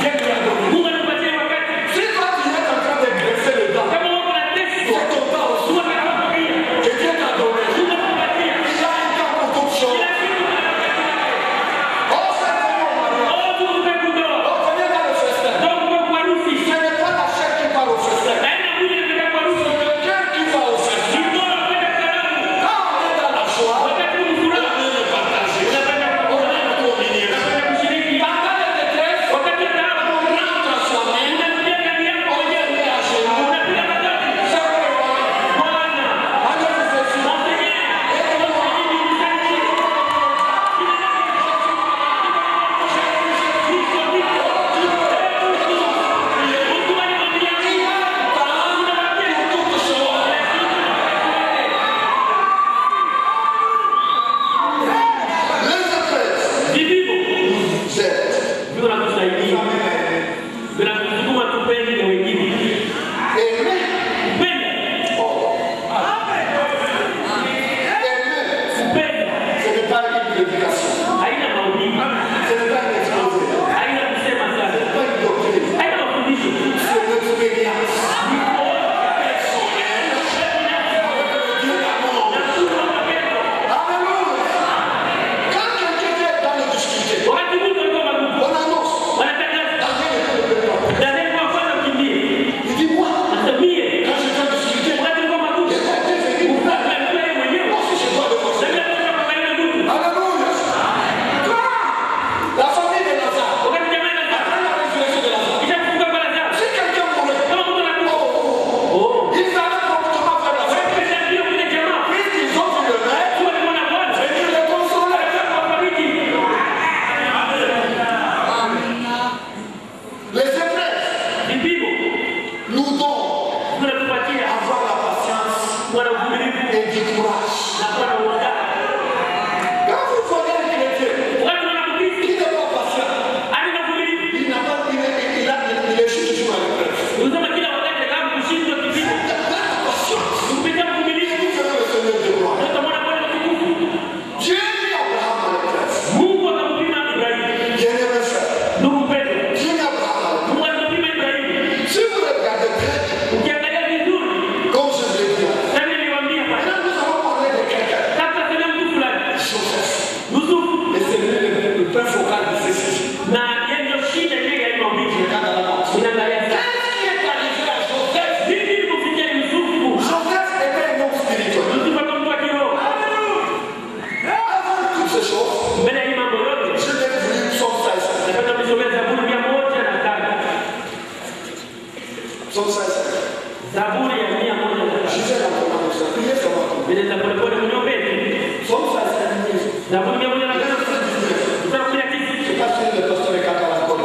Dieu lui a donné. Mungu anakupatia wakati. Si toi tu es en train de graisser le temps, Kama uko na tesi, c'est ton temps aussi. Mungu atakupatia. Que Dieu t'a donné. Mungu atakupatia. Il y a un temps pour toutes choses. Kila kitu kina wakati wake. Oh, c'est bon, Maria. Oh, tukupe kudoa. Oh, venez dans le festin. Donc kwa harusi. Ce n'est pas la chair qui part au festin. Naenda kuja katika kwa harusi. C'est le cœur qui va au festin. Ni bora kwenda karamu. Quand on est dans la joie, Wakati on unafuraha, aime le partager. unapenda On kukula. aime communier. Unapenda kushiriki. Pendant la détresse, Wakati wa taabu, on rentre à soi-même. unakuja ndani yako On mwenyewe. est à genoux. Unapiga magoti. C'est vrai. Bwana, Allez vous faire ça. Monseigneur, nisaidie, nisaidie. Les détresses, Vivivo, vous êtes vinakusaidia, vinakusukuma tupende na wengine. aimés. Penda, Aimer, penda. ce n'est pas une prédication. Haina mahubiri, Ce n'est pas une exposé. haina kusema Ce sana, n'est pas une doctrine. haina mafundisho. C'est l'expérience. Personnelle. Dieu d'amour. Alléluia. Quand quelqu'un est dans les difficultés, Wakati mtu alikuwa magumu, on annonce. wanatangaza, Daniel est le président. Daniel kwa kwanza ukimbie. Il dit moi, Sasa mie, quand j'étais en difficulté, wakati alikuwa magumu, il a été venu pour faire. alikuwa yeye mwenyewe. Moi aussi, je dois le faire. Daniel alikuwa anaangalia mtu. Alléluia. La famille de Lazare. Wakati jamaa inakaa, Après la résurrection de Lazare. kisha kufunga kwa Lazaro. Si quelqu'un mourait, Kama mtu anakufa, ils allaient promptement vers la famille. pesa ndio kule jamaa. Puisqu'ils ont vu le maître, Tu alimwona Bwana. venir le consoler. Wafariki. Les épreuves Vipimo nous donnent tunatupatia avoir la patience kuwa na uvumilivu et du courage. na kuwa na uhodari. Quand vous voyez un chrétien Wakati unamkristo qui n'est pas patient, hana uvumilivu, il n'a pas, il échoue toujours à l'épreuve. unasema kila wakati kama kushindwa kipimo, La patience, kupitia uvumilivu nous verrons le Seigneur de gloire. utamwona Bwana mtukufu. Dieu dit à Abraham à l'épreuve. Mungu akampima Ibrahimu. Bien-aimé frère, Ndugu mpendwa, Dieu dit à Abraham à l'épreuve. Mungu alimpima Ibrahimu. Si vous regardez bien, Ukiangalia vizuri, comme je l'ai dit, nani niliwaambia hapa? maintenant nous allons parler de quelqu'un, Sasa tena mtu fulani, Joseph. Yusufu, Et c'est lui le point focal de ces sujets. na yeye ndio shida ile ya maumivu. Regarde à la porte. Unaangalia sasa. Qu'est-ce qui est arrivé à Joseph? Vipi ilikufikia Yusufu? Joseph était un homme spirituel. Yusufu kama mtu wa kiroho. Avant toutes ces choses, Mbele ya hii mambo yote, je l'ai vu Psaume 16. napenda kusomea Zaburi 105. Psaume 16. Zaburi ya 105. Je vais la prendre ça. Priez sur moi. Nenda polepole mnyombeni. Psaume 16. Zaburi Il y a 105. un frère du Dieu. Mstari wa 19. Je ne sais pas si le pasteur est capable de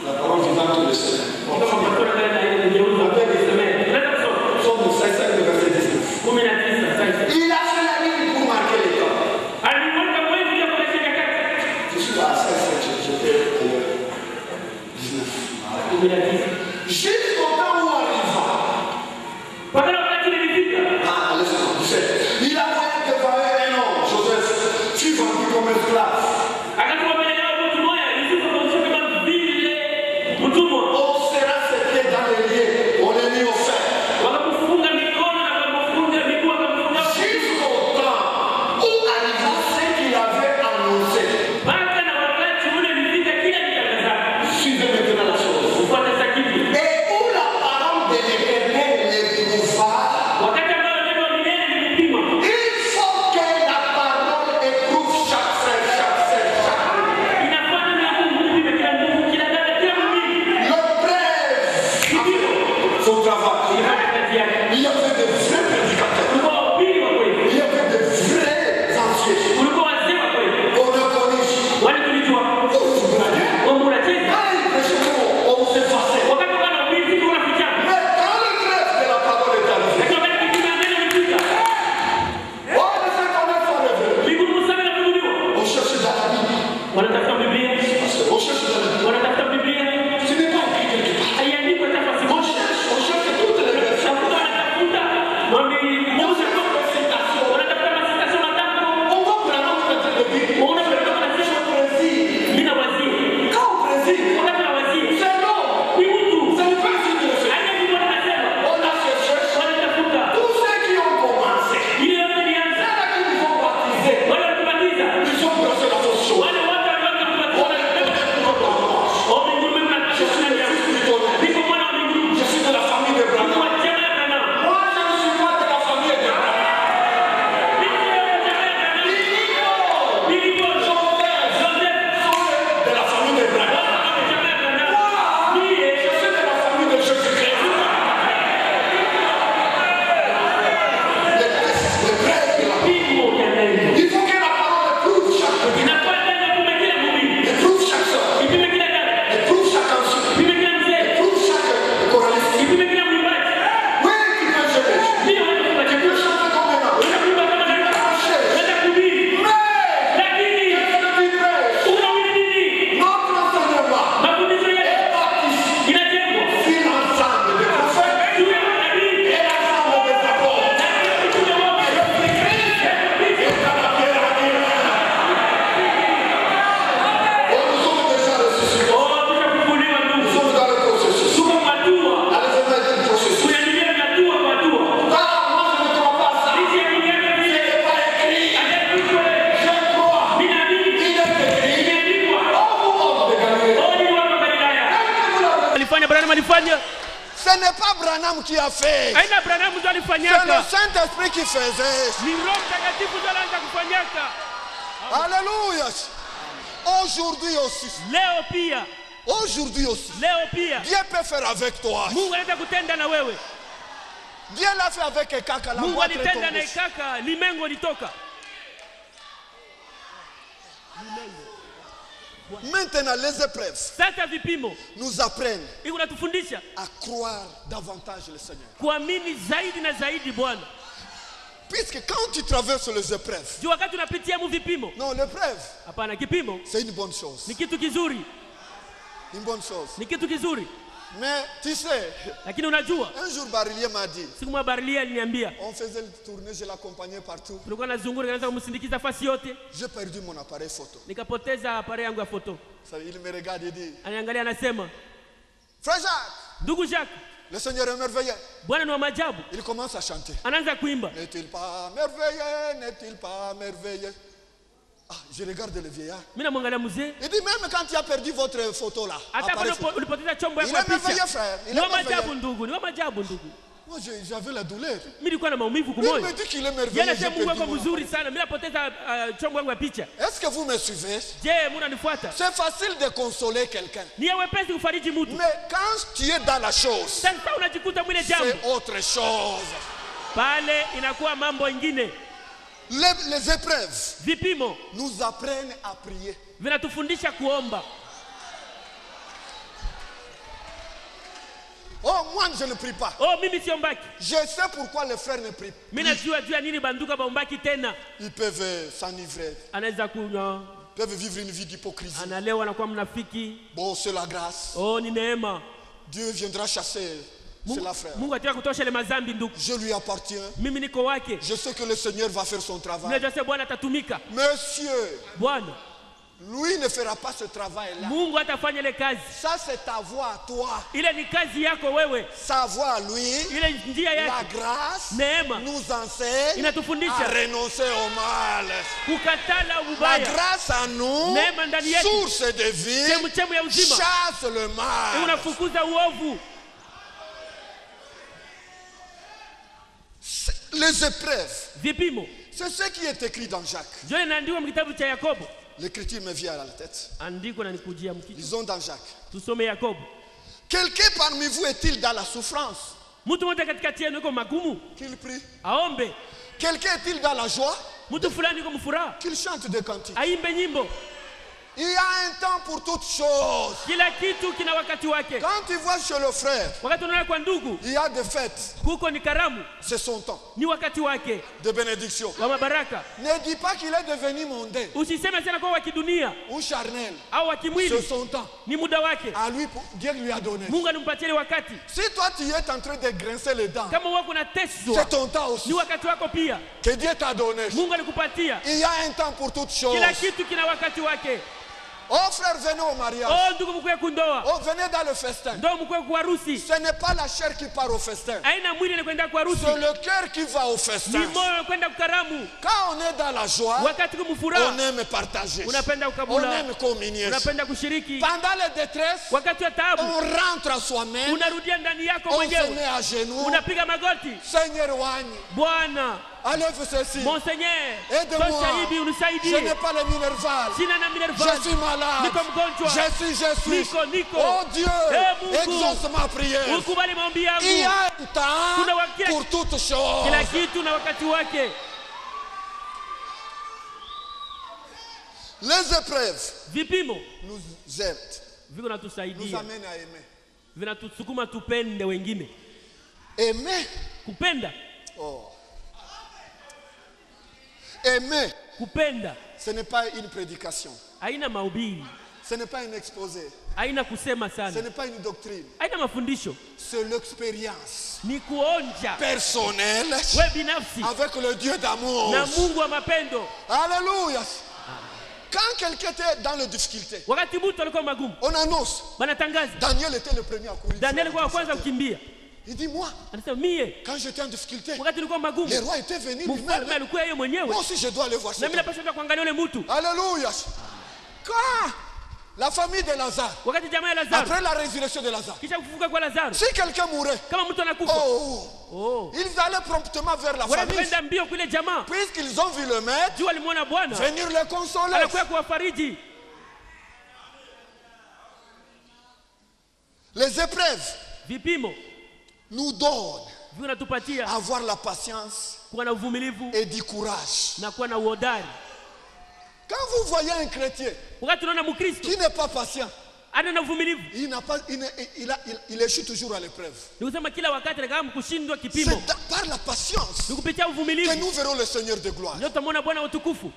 la parole vivante de Seigneur. Kama pastor anaenda ile kugeuza mbele semeni. Nenda kusoma. Psaume 16, le verset 19. 19 sasa. Il a fait la ligne pour marquer les temps. Aliweka mwezi ya kuonesha nyakati. Je suis à 16, j'étais 19. 19. Jusqu'au temps où arriva. Wakati wakati ilifika. Ah, laissez-moi, 17. Il a voyé devant un homme, Joseph, fut vendu comme esclave. Akatuma mbele yao mtu mmoja, Yusufu akamshika kama vile mtumwa. On serra ses pieds dans les liens, on les mit au fer. Wakamfunga mikono na wakamfunga miguu wakamfunga. Jusqu'au temps où arriva ce qu'il avait annoncé. Mpaka na wakati ule ulifika kila nitakazaka. Suivez maintenant la chose. Ufuate sasa kitu. Et où politique. wakati na waziri C'est non. ni mtu C'est une personne de ce. hadi mbona nasema On a cherché. wanatafuta Tous ceux qui ont commencé, ile yote nianza ceux qui nous ont baptisés, wale watubatiza ils ont pensé la fausse chose. wale watu On waliotubatiza est peut-être pour notre marche. oh mbinguni mimi natashukuru ya niko mwana wa mbinguni Je suis de la famille de kwa Branham. jamaa ya Branham Moi, je ne suis pas de la famille de Branham. Nilipo Joseph De la famille de Branham. Je suis de la famille de Jésus-Christ. Le prêtre de la Bible. Il faut que la parole éprouve chaque petit. Éprouve chaque soeur. Éprouve chaque ancien. Éprouve chaque choraliste. Oui, tu peux gérer. Tu peux chanter comme un homme. Tu peux marcher. Mais, qu'est-ce que tu prêches? Notre enseignement est baptisé. Si l'ensemble des prophètes et l'ensemble des apôtres et le Christ est à la pierre angulaire. Oh, nous sommes déjà ressuscités. Nous sommes dans le processus. Allez, je vais dire le processus. Car moi, je ne crois pas ça. Ce n'est pas écrit. Je crois. Il est écrit. Oh, vous, hommes de Galilée. alifanya Branham alifanya Ce n'est pas Branham qui a fait. aina Branham ndo C'est le alifanyaka Saint-Esprit qui faisait. ni Roho Mtakatifu ndo alianza kufanyaka Alléluia. Aujourd'hui aussi. Aujourd'hui aussi. leo pia Dieu peut faire avec toi. Mungu anaweza kutenda na wewe. Dieu l'a fait avec Ekaka. La Mungu voix très alitenda na tombée. Ikaka, limengo litoka. Maintenant, les épreuves Sasa vipimo nous apprennent iko natufundisha à croire davantage le Seigneur. kuamini zaidi na zaidi Bwana. Puisque quand tu traverses les épreuves, Juu wakati unapitia mu vipimo, non, l'épreuve, hapana, kipimo c'est une bonne chose. ni kitu kizuri, Une bonne chose. ni kitu kizuri, Mais tu sais, lakini unajua un jour Barillier m'a dit, siku moja Barilia aliniambia, on faisait le tournée, je l'accompagnais partout. tulikuwa nazunguka nikaanza kumsindikiza fasi yote, J'ai perdu mon appareil photo. nikapoteza apare yangu ya foto. Ça, il me regarde et dit, Aniangalia anasema, Frère Jacques, ndugu Jacques, le Seigneur est merveilleux. Bwana ni wa maajabu. Il commence à chanter. Anaanza kuimba, N'est-il pas merveilleux? N'est-il pas merveilleux? Ah, je regarde le vieillard. mimi namwangalia mzee, Il dit, même quand tu as perdu votre photo là, hata appareil kama photo, ulipoteza chombo il yako ya est merveilleux, picha, frère. Il ni est wa maajabu merveilleux. ndugu, ni wa maajabu ndugu. Moi, j'avais la douleur. Mimi nilikuwa na maumivu Il me kumoyo. dit qu'il est Yeye merveilleux. J'ai anasema Mungu perdu wako mon mzuri appareil. sana, mimi napoteza chombo yangu ya picha. Est-ce que vous me suivez? Je, mnanifuata? C'est facile de consoler quelqu'un. Ni ya wepesi kufariji mtu. Mais quand tu es dans la chose, Sasa unajikuta mwile jambo c'est autre chose. pale, inakuwa mambo ingine. Les épreuves Vipimo nous apprennent à prier. vinatufundisha kuomba. Oh, moi, je ne prie pas. Oh, mimi siombaki. Je sais pourquoi les frères ne prient Mimi plus. najua juu ya nini banduka baombaki tena. Ils peuvent s'enivrer, Anaweza kunywa, peuvent vivre une vie d'hypocrisie. analewa na kuwa mnafiki. Bon, c'est la grâce. Oh, ni neema. Dieu viendra chasser cela, frère. Mungu ataka kutosha ile mazambi ndugu. Je lui appartiens. Mimi niko wake. Je sais que le Seigneur va faire son travail. Unajua sasa Bwana atatumika. Monsieur, Bwana, lui ne fera pas ce travail-là. Mungu atafanya ile kazi. Ça, c'est ta voix à toi. Ile ni kazi yako wewe. Sa voix à lui, Ile njia la yake grâce, neema nous enseigne inatufundisha à renoncer au mal. kukatala La ubaya. grâce à nous, Neema ndani yetu. source de vie, Chemchemu ya uzima. chasse le mal. Unafukuza uovu. Les épreuves, Vipimo c'est ce qui est écrit dans Jacques. ndio inaandikwa mkitabu cha Yakobo. L'écriture me vient à la tête. Andiko na nikujia mkichwa. Lisons dans Jacques. Tusome Yakobo. Quelqu'un parmi vous est-il dans la souffrance? Mtu mmoja katikati yenu yuko magumu, Qu'il prie. aombe. Quelqu'un est-il dans la joie? Mtu fulani yuko mfuraha, Qu'il chante des cantiques. aimbe nyimbo. Il y a un temps pour toutes choses. Kila kitu kina wakati wake. Quand tu vois chez le frère, Wakati unaona kwa ndugu, il y a des fêtes. kuko ni karamu, C'est son temps ni wakati wake de bénédiction. wa mabaraka. Ne dis pas qu'il est devenu mondain Usiseme sana kwa wa kidunia ou charnel. au wa C'est kimwili, son temps. ni muda wake. À lui, Dieu lui a donné. Mungu animpatie ile wakati. Si toi tu es en train de grincer les dents, Kama wako unateswa, c'est ton temps aussi ni wakati wako pia. que Dieu t'a donné. Mungu alikupatia. Il y a un temps pour toutes choses. Kila kitu kina wakati wake. Oh frère, venez au mariage. Oh ndugu mkwe kundoa. Oh, venez dans le festin. Ndo mkwe kwa harusi. Ce n'est pas la chair qui part au festin. Haina mwili ni kwenda kwa harusi. C'est le cœur qui va au festin. Ni moyo kwenda kukaramu. Quand on est dans la joie, Wakati kumfuraha. on aime partager. Unapenda On ukabula. aime communier. Unapenda kushiriki. Pendant les détresses, Wakati wa taabu. on rentre à soi-même. Unarudia ndani yako On se mwenyewe. met à genoux. Unapiga magoti. Seigneur Wani, Bwana, enlève ceci. Monseigneur, Aide-moi. tosha hivi Je unisaidie. n'ai pas le minerval. Sina na minerval. Je suis malade. Niko mgonjwa. Je suis. Niko. Oh Dieu, Mungu. exauce ma prière. Ukubali maombi Il y yangu. a un temps Kuna wakati- pour toutes choses. Kila kitu na wakati wake. Les épreuves Vipimo nous aident, viko nous natusaidia. amènent à aimer. Vinatusukuma tupende wengine. Aimer. Kupenda. Oh. Aimer, Kupenda. ce n'est pas une prédication. Haina mahubiri. Ce n'est pas un exposé. Haina kusema Ce sana. n'est pas une doctrine. Haina mafundisho. C'est l'expérience Ni kuonja. personnelle We binafsi. avec le Dieu d'amour. Na Mungu wa mapendo. Alléluia. Quand quelqu'un était dans les difficultés, Wakati mtu alikuwa magumu. on annonce. Wanatangaza. Daniel était le premier à courir. Daniel alikuwa wa kwanza kukimbia. Il dit, moi, Anasema mie quand j'étais en difficulté, wakati nilikuwa magumu. les rois étaient venus lui-même. Mfalme alikuwa yeye mwenyewe. Moi aussi, je dois aller voir Na cet mimi homme. napaswa kwenda kuangalia yule mtu. Alléluia. Quand la famille de Lazare, Wakati jamaa ya Lazaro après la résurrection de Lazare, kisha kufufuka kwa Lazaro. si quelqu'un mourait, Kama mtu anakufa. oh, ils allaient promptement vers la famille. Wanakwenda mbio kule jamaa. Puisqu'ils ont vu le maître Juu alimwona Bwana. venir les consoler. Anakuwa kuwafariji. Les épreuves Vipimo nous donnent vinatupatia avoir la patience kuwa na uvumilivu et du courage. na kuwa na uhodari. Quand vous voyez un chrétien Wakati unaona Mkristo qui n'est pas patient, ana na uvumilivu, il n'a pas, il échoue toujours à l'épreuve. ni kusema kila wakati kama kushindwa C'est kipimo. par la patience Ni kupitia que uvumilivu nous verrons le Seigneur de gloire. ndio tutamwona Bwana wa utukufu.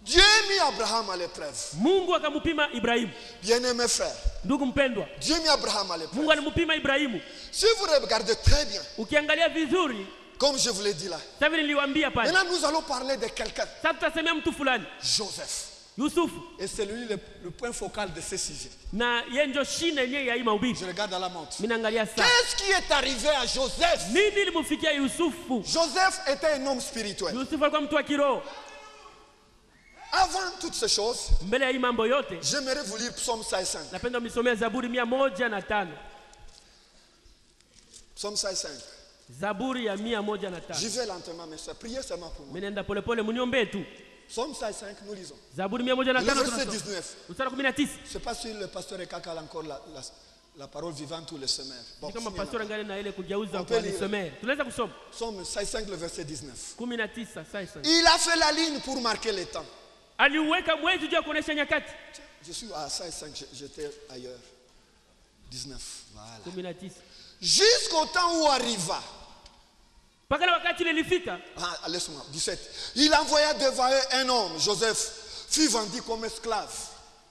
Dieu mit Abraham à l'épreuve. Mungu akamupima Ibrahimu. Bien-aimé frère, Ndugu mpendwa, Dieu mit Abraham à Mungu l'épreuve. alimpima Ibrahimu. Si vous regardez très bien, Ukiangalia vizuri, comme je vous l'ai dit là, sasa vile niliwaambia pale. maintenant nous allons parler de quelqu'un, Sasa tutasemea mtu fulani, Joseph. Yusufu, Et c'est lui le point focal de ce sujet. na yeye ndio shina yenyewe ya hii mahubiri. Je regarde à la montre. Mimi naangalia sana. Qu'est-ce qui est arrivé à Joseph? Nini ilimfikia Yusufu? Joseph était un homme spirituel. Yusufu alikuwa mtu wa kiroho. Avant toutes ces choses, Mbele ya hii mambo yote, j'aimerais vous lire Psaume 55. napenda mnisomea Zaburi 105. Psaume 55. Zaburi ya 105. J'y vais lentement, mais ça, priez seulement pour moi. Mimi naenda polepole, mniombee tu. Psaume 55, nous lisons. Zaburi Le 105 verset tunasoma. 19. Mstari wa 19. Je ne sais pas si le pasteur Ekaka a encore la parole vivante ou le semeur. Bon, Ni kama signez-moi. pastor angalia na ile kugeuza On kwa peut lire. nisomee. Tunaweza kusoma Psaume 55, le verset 19. 19 sasa. Il a fait la ligne pour marquer les temps. Aliuweka mwezi juu ya kuonesha nyakati. Je suis à 55, j'étais ailleurs. 19. Voilà. 19. Jusqu'au temps où arriva. Mpaka na wakati ile ilifika, Ah, laisse-moi. 17. Il envoya devant eux un homme, Joseph, fut vendu comme esclave.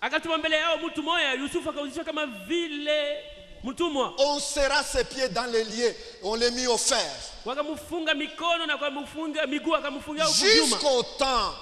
akatuma mbele yao mtu mmoja, Yusufu akauzishwa kama vile mtumwa. On serra ses pieds dans les lieux, on les mit au fer. Wakamfunga mikono na wakamfunga miguu, akamfunga huko nyuma. Jusqu'au temps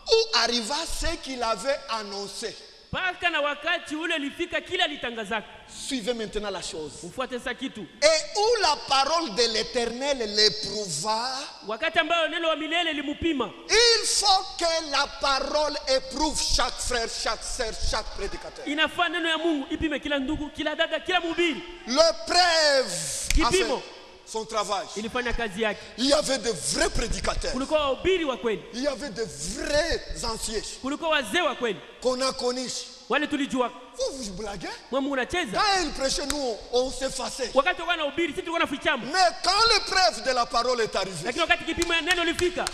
où arriva ce qu'il avait annoncé. Mpaka na wakati ule ilifika kila litangazaka. Suivez maintenant la chose. Ufuate sasa kitu. Et où la parole de l'Éternel l'éprouva. Wakati ambao neno wa milele limupima. Il faut que la parole éprouve chaque frère, chaque sœur, chaque prédicateur. Inafaa neno ya Mungu ipime kila ndugu, kila dada, kila mhubiri. L'épreuve a fait Kipimo son travail. ilifanya kazi yake. Il y avait de vrais prédicateurs. Kulikuwa wahubiri wa kweli. Il y avait de vrais anciens Kulikuwa wazee wa kweli. qu'on a connus. Wale tulijua. Vous vous blaguez? Mwa Mungu unacheza. Quand ils prêchaient, nous, on s'effaçait. Wakati wana ubiri sisi tulikuwa nafichama. Mais quand l'épreuve de la parole est arrivée, Lakini wakati kipimo ya neno lifika,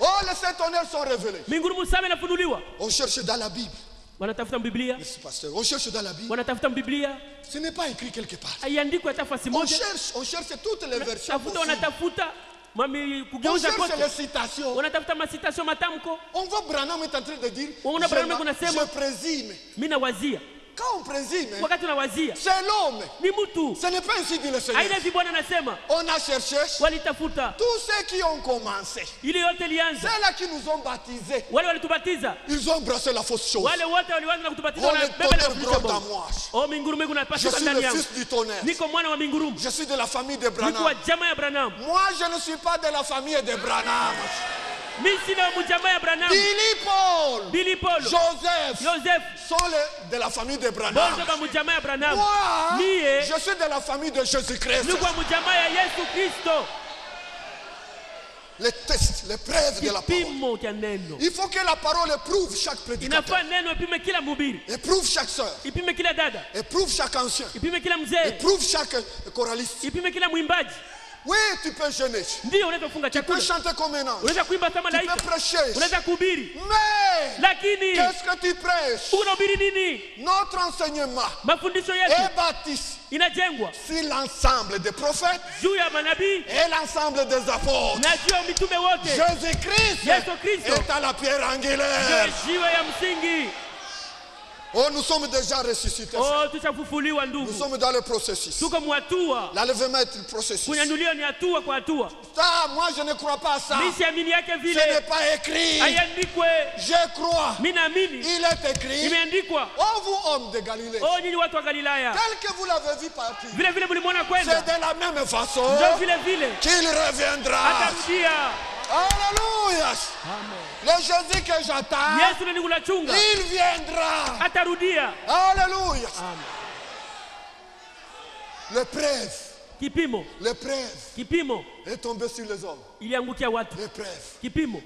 oh, les saints tonnerres sont révélés. mbinguni msame nafunuliwa. On cherche dans la Bible. Wanatafuta Biblia. Monsieur pasteur, on cherche dans la Bible. Wanatafuta Biblia. Ce n'est pas écrit quelque part. Haiandikwi hata fasi On moja. cherche toutes les versions Tafuta, possibles. wanatafuta mami On kugeuza cherche kote. les citations. Wanatafuta masitasio matamko. On voit Branham est en train de dire, On a Branham kunasema, je présume. mimi nawazia Quand on présume, wakati unawazia c'est l'homme. ni mtu. Ce n'est pas ainsi dit le Seigneur. Aina Bwana anasema On a cherché walitafuta tous ceux qui ont commencé. ili yote lianza. Ceux-là qui nous ont baptisés. Wale walitubatiza, Ils ont embrassé la fausse chose. wale wote walianza na kutubatiza Oh, na le beba na tonnerre kufundisha gronde à bongo. moi. Oh, mingurume kuna Je pasika suis ndani le yangu. fils du tonnerre. Niko mwana wa mingurume. Je suis de la famille de Niko wa Branham. jamaa ya Branham. Moi, je ne suis pas de la famille de Branham. Mimi sina mjamaa ya Branham. Billy Paul, Joseph sont de la famille de Branham. Bonjo ba mjamaa ya Branham. Moi, Mie je suis de la famille de Jésus-Christ. niko mjamaa ya Yesu Kristo. Les tests, les preuves de la parole. Kipimo cha neno. Il faut que la parole éprouve chaque prédicateur, Inafaa neno ipime kila mhubiri. éprouve chaque sœur, Ipime kila dada. éprouve chaque ancien, Ipime kila mzee. éprouve chaque choraliste. Ipime kila mwimbaji. Oui, tu peux jeûner, Ndio unaweza kufunga tu peux chakula. chanter comme un ange, Unaweza kuimba kama tu malaika. peux prêcher. Unaweza kuhubiri. Mais Lakini qu'est-ce que tu prêches? unahubiri nini? Notre enseignement Mafundisho yetu est bâti inajengwa sur l'ensemble des prophètes juu ya manabii et l'ensemble des apôtres. na juu ya mitume wote. Jésus-Christ Yesu Kristo est à la pierre ndio angulaire. jiwe ya msingi. Oh, nous sommes déjà ressuscités. Oh, tushafufuliwa Nous ndugu. sommes dans le processus. Tuko mwatua. L'enlèvement est un processus. Kunyanyuliwa ni hatua kwa hatua. Ça, moi, je ne crois pas à ça. Mimi siamini yake Ce n'est vile. pas écrit. Haiandikwe. Je crois. Mimi naamini Il est écrit. imeandikwa. Oh, vous, hommes de Galilée, Oh, nyinyi watu wa Galilaya. tel que vous l'avez vu partir, Vile vile mlimwona c'est kwenda. de la même façon Ndio vile vile qu'il reviendra. atarudia. Alléluia. Amen. Le Jésus que j'attends, Yesu ni kunachunga. il viendra. Atarudia. Alléluia. Amen. L'épreuve, Kipimo. l'épreuve Kipimo est tombée sur les hommes. iliangukia watu. L'épreuve, Kipimo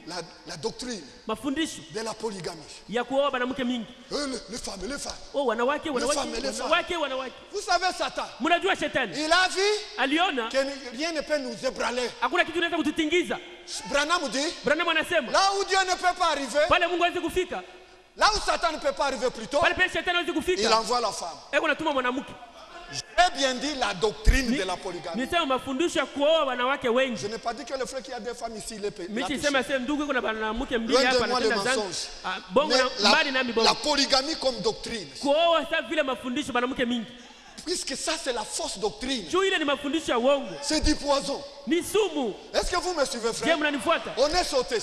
la doctrine mafundisho de la polygamie. ya kuoa wanawake mingi. Les femmes, les femmes. Oh, wanawake femmes, les femmes. wanawake. Vous savez, Satan, Mnajua shetani il a vu aliona que rien ne peut nous ébranler. hakuna kitu inaweza kututingiza. Branham dit, Branham anasema là où Dieu ne peut pas arriver, pale Mungu hawezi kufika, là où Satan ne peut pas arriver plus tôt, pale pale shetani hawezi il kufika. envoie la femme. Eko natuma mwanamke. J'ai bien dit la doctrine de la polygamie. Nisema mafundisho ya kuoa wanawake wengi. Je n'ai pas dit que le frère qui a des femmes ici, il est péché. Mimi sema sema ndugu yuko na mwanamke mbili Loin de hapa moi les anatenda zangu. mensonges. Bongo Mais na mbali nami la bongo. polygamie comme doctrine, Kuoa sasa vile mafundisho mwanamke mingi. puisque ça c'est la fausse doctrine, Juu ile ni mafundisho ya uongo. c'est du poison. Ni sumu. Est-ce que vous me suivez, Je frère? mnanifuata? On est sauté.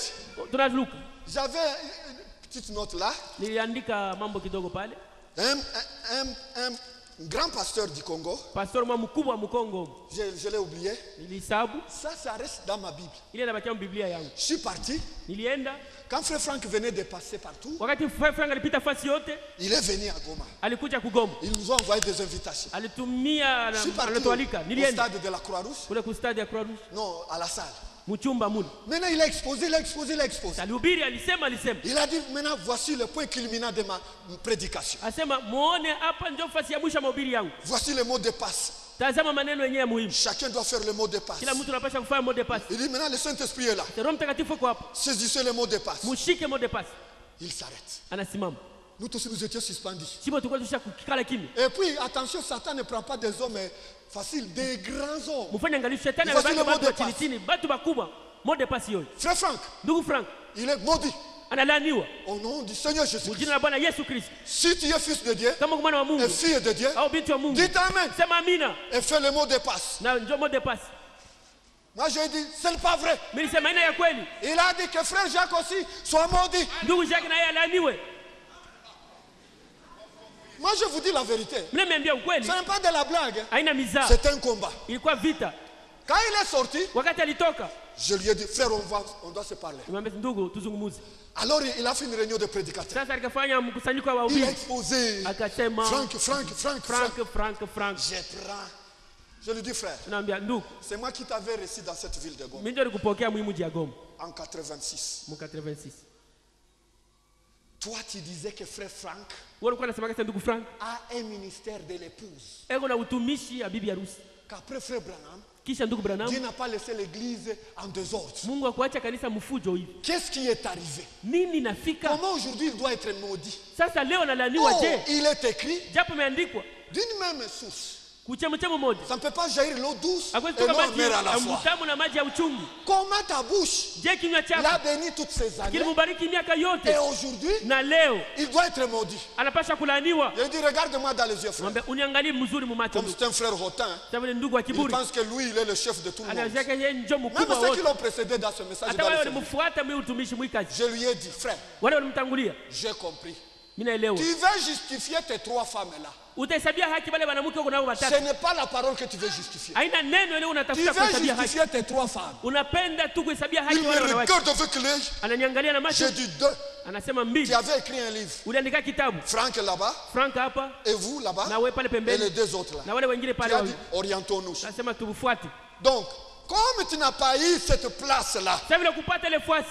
Tunaluka. J'avais une petite note là. Niliandika mambo kidogo pale. Un grand pasteur du Congo, Pastor mwa mkubwa wa Mkongo. je l'ai oublié. Nilihesabu Ça reste dans ma Bible. ile inabakia Biblia yangu. Je suis parti. Nilienda Quand frère Franck venait de passer partout, wakati Frank alipita fasi yote, il est venu à Goma. alikuja Kugoma. Ils nous ont envoyé des invitations. Alitumia Je suis parti anatualika. au Nilienda stade de la Croix-Rouge. kule kustadi ya Croix Rouge, Non, à la salle. mchumba mule. Maintenant, il a exposé. Alihubiri, alisema. Il a dit, maintenant, voici le point culminant de ma prédication. Asema muone hapa ndio fasi ya mwisho ya mahubiri yangu. Voici le mot de passe. Tazama maneno yenyewe muhimu. Chacun doit faire le mot de passe. Kila mtu anapaswa kufanya mot de passe. Il dit, maintenant, le Saint-Esprit est là. Roho Mtakatifu kwa hapo. Saisissez le mot de passe. Mushike mot de passe. Il s'arrête. Anasimama. Nous tous, nous étions suspendus. Simo tulikuwa tushakukala kimya. Et puis, attention, Satan ne prend pas des hommes faciles, des grands hommes. Mfanye angalisho, shetani Voici anabaki le mot watu de wa chini passe. chini, watu wakubwa. Mot de passe yote. Frère Franck, Ndugu Frank il est maudit. analaniwa Au nom du Seigneur Jésus. kwa jina la Bwana Yesu Kristo. Si tu es fils de Dieu Kama mwana wa Mungu et fille de Dieu, au binti wa Mungu, dites Amen sema amina et fais le mot de passe. na njoo mot de passe. Moi, j'ai dit, c'est pas vrai. Mimi nisema ina ya kweli. Il a dit que frère Jacques aussi soit maudit. Ndugu Jacques na yeye alaniwe. Moi, je vous dis la vérité. Mimi niambia ukweli. Ce n'est pas de la blague. Haina mizaa. C'est un combat. Ilikuwa vita. Quand il est sorti, Wakati alitoka, je lui ai dit, frère, on doit se parler. nimwambia ndugu tuzungumuze. Alors, il a fait une réunion de prédicateurs. Sasa alikafanya mkusanyiko wa Il a wahubiri. exposé. Akasema Franck. Frank. Je prends. Je lui dis, frère, Naambia ndugu, c'est moi qui t'avais reçu dans cette ville de Goma mimi ndio nikupokea muhimu ya Goma en 86. mwaka 86. Toi, tu disais que frère Franck Wewe ulikuwa unasema kama ndugu Frank a un ministère de l'épouse. eko na utumishi ya bibi harusi. Qu'après frère Branham, Kisha ndugu Branham, Dieu n'a pas laissé l'église en désordre. Mungu akuacha kanisa mfujo hivi. Qu'est-ce qui est arrivé? Nini nafika? Comment aujourd'hui il doit être maudit? Sasa leo nalaniwa Oh, je? il est écrit Japo imeandikwa d'une même source. kuchemchemu moja Ça ne peut pas jaillir l'eau douce hakuwezi et toka l'eau maji amère à la ya fois. mtamu na maji ya uchungu. Comment ta bouche Je kinywa l'a chako béni toutes ces années kilimubariki miaka et yote, aujourd'hui, na leo il doit être maudit. anapasha kulaaniwa. Je dis, regarde-moi dans les yeux, frère. Mwambie uniangalie mzuri mu macho Comme ndugu. c'est un frère hautain, Sababu ni ndugu wa il kiburi. pense que lui, il est le chef de tout le monde. Anaweza yeye ndio Même mkubwa ceux qui wote. l'ont précédé dans ce message, Hata dans wale le service, walimfuata mimi utumishi mwikaji. je lui ai dit, frère, Wale walimtangulia. j'ai compris. Mimi naelewa. Tu veux justifier tes 3 femmes là. Utahesabia haki wale wanawake wako nao Ce watatu. n'est pas la parole que tu veux justifier. Haina neno ile Tu unatafuta veux kuhesabia haki. justifier tes 3 femmes. Unapenda tu kuhesabia haki Il wale me wanawake. regarde avec l'œil. Ananiangalia na macho. J'ai dit 2. Anasema Tu mbili. avais écrit un livre. Uliandika kitabu. Franck là-bas Frank hapa et vous là-bas na wewe pale et pembeni les 2 autres là. na wale wengine Tu pale as wawili. dit, orientons-nous. Anasema tufuate. Donc, comme tu n'as pas eu cette place-là, Sasa vile kupata ile fuasi.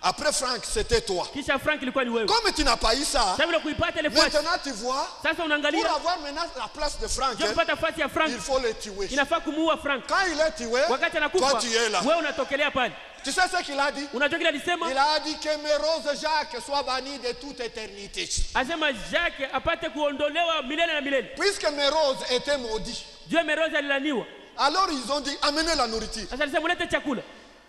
après Franck, c'était toi. Kisha Frank ilikuwa ni wewe. Comme tu n'as pas eu ça, Sasa vile kuipata ile fuasi. maintenant tu vois, Sasa pour unaangalia avoir maintenant la place de Franck, je kupata fuasi ya Frank il faut le tuer. inafaa kumuua Frank. Quand il est tué, Wakati toi anakufa tu es là. wewe unatokelea pale. Tu sais ce qu'il a dit? Unajua kile alisema? Il a dit que mes roses Jacques soient bannies de toute éternité. Asema Jacques apate kuondolewa milele na milele. Puisque mes roses étaient maudits, Dieu meroza alilaniwa. alors ils ont dit, amenez la nourriture. Sasa alisema mulete chakula.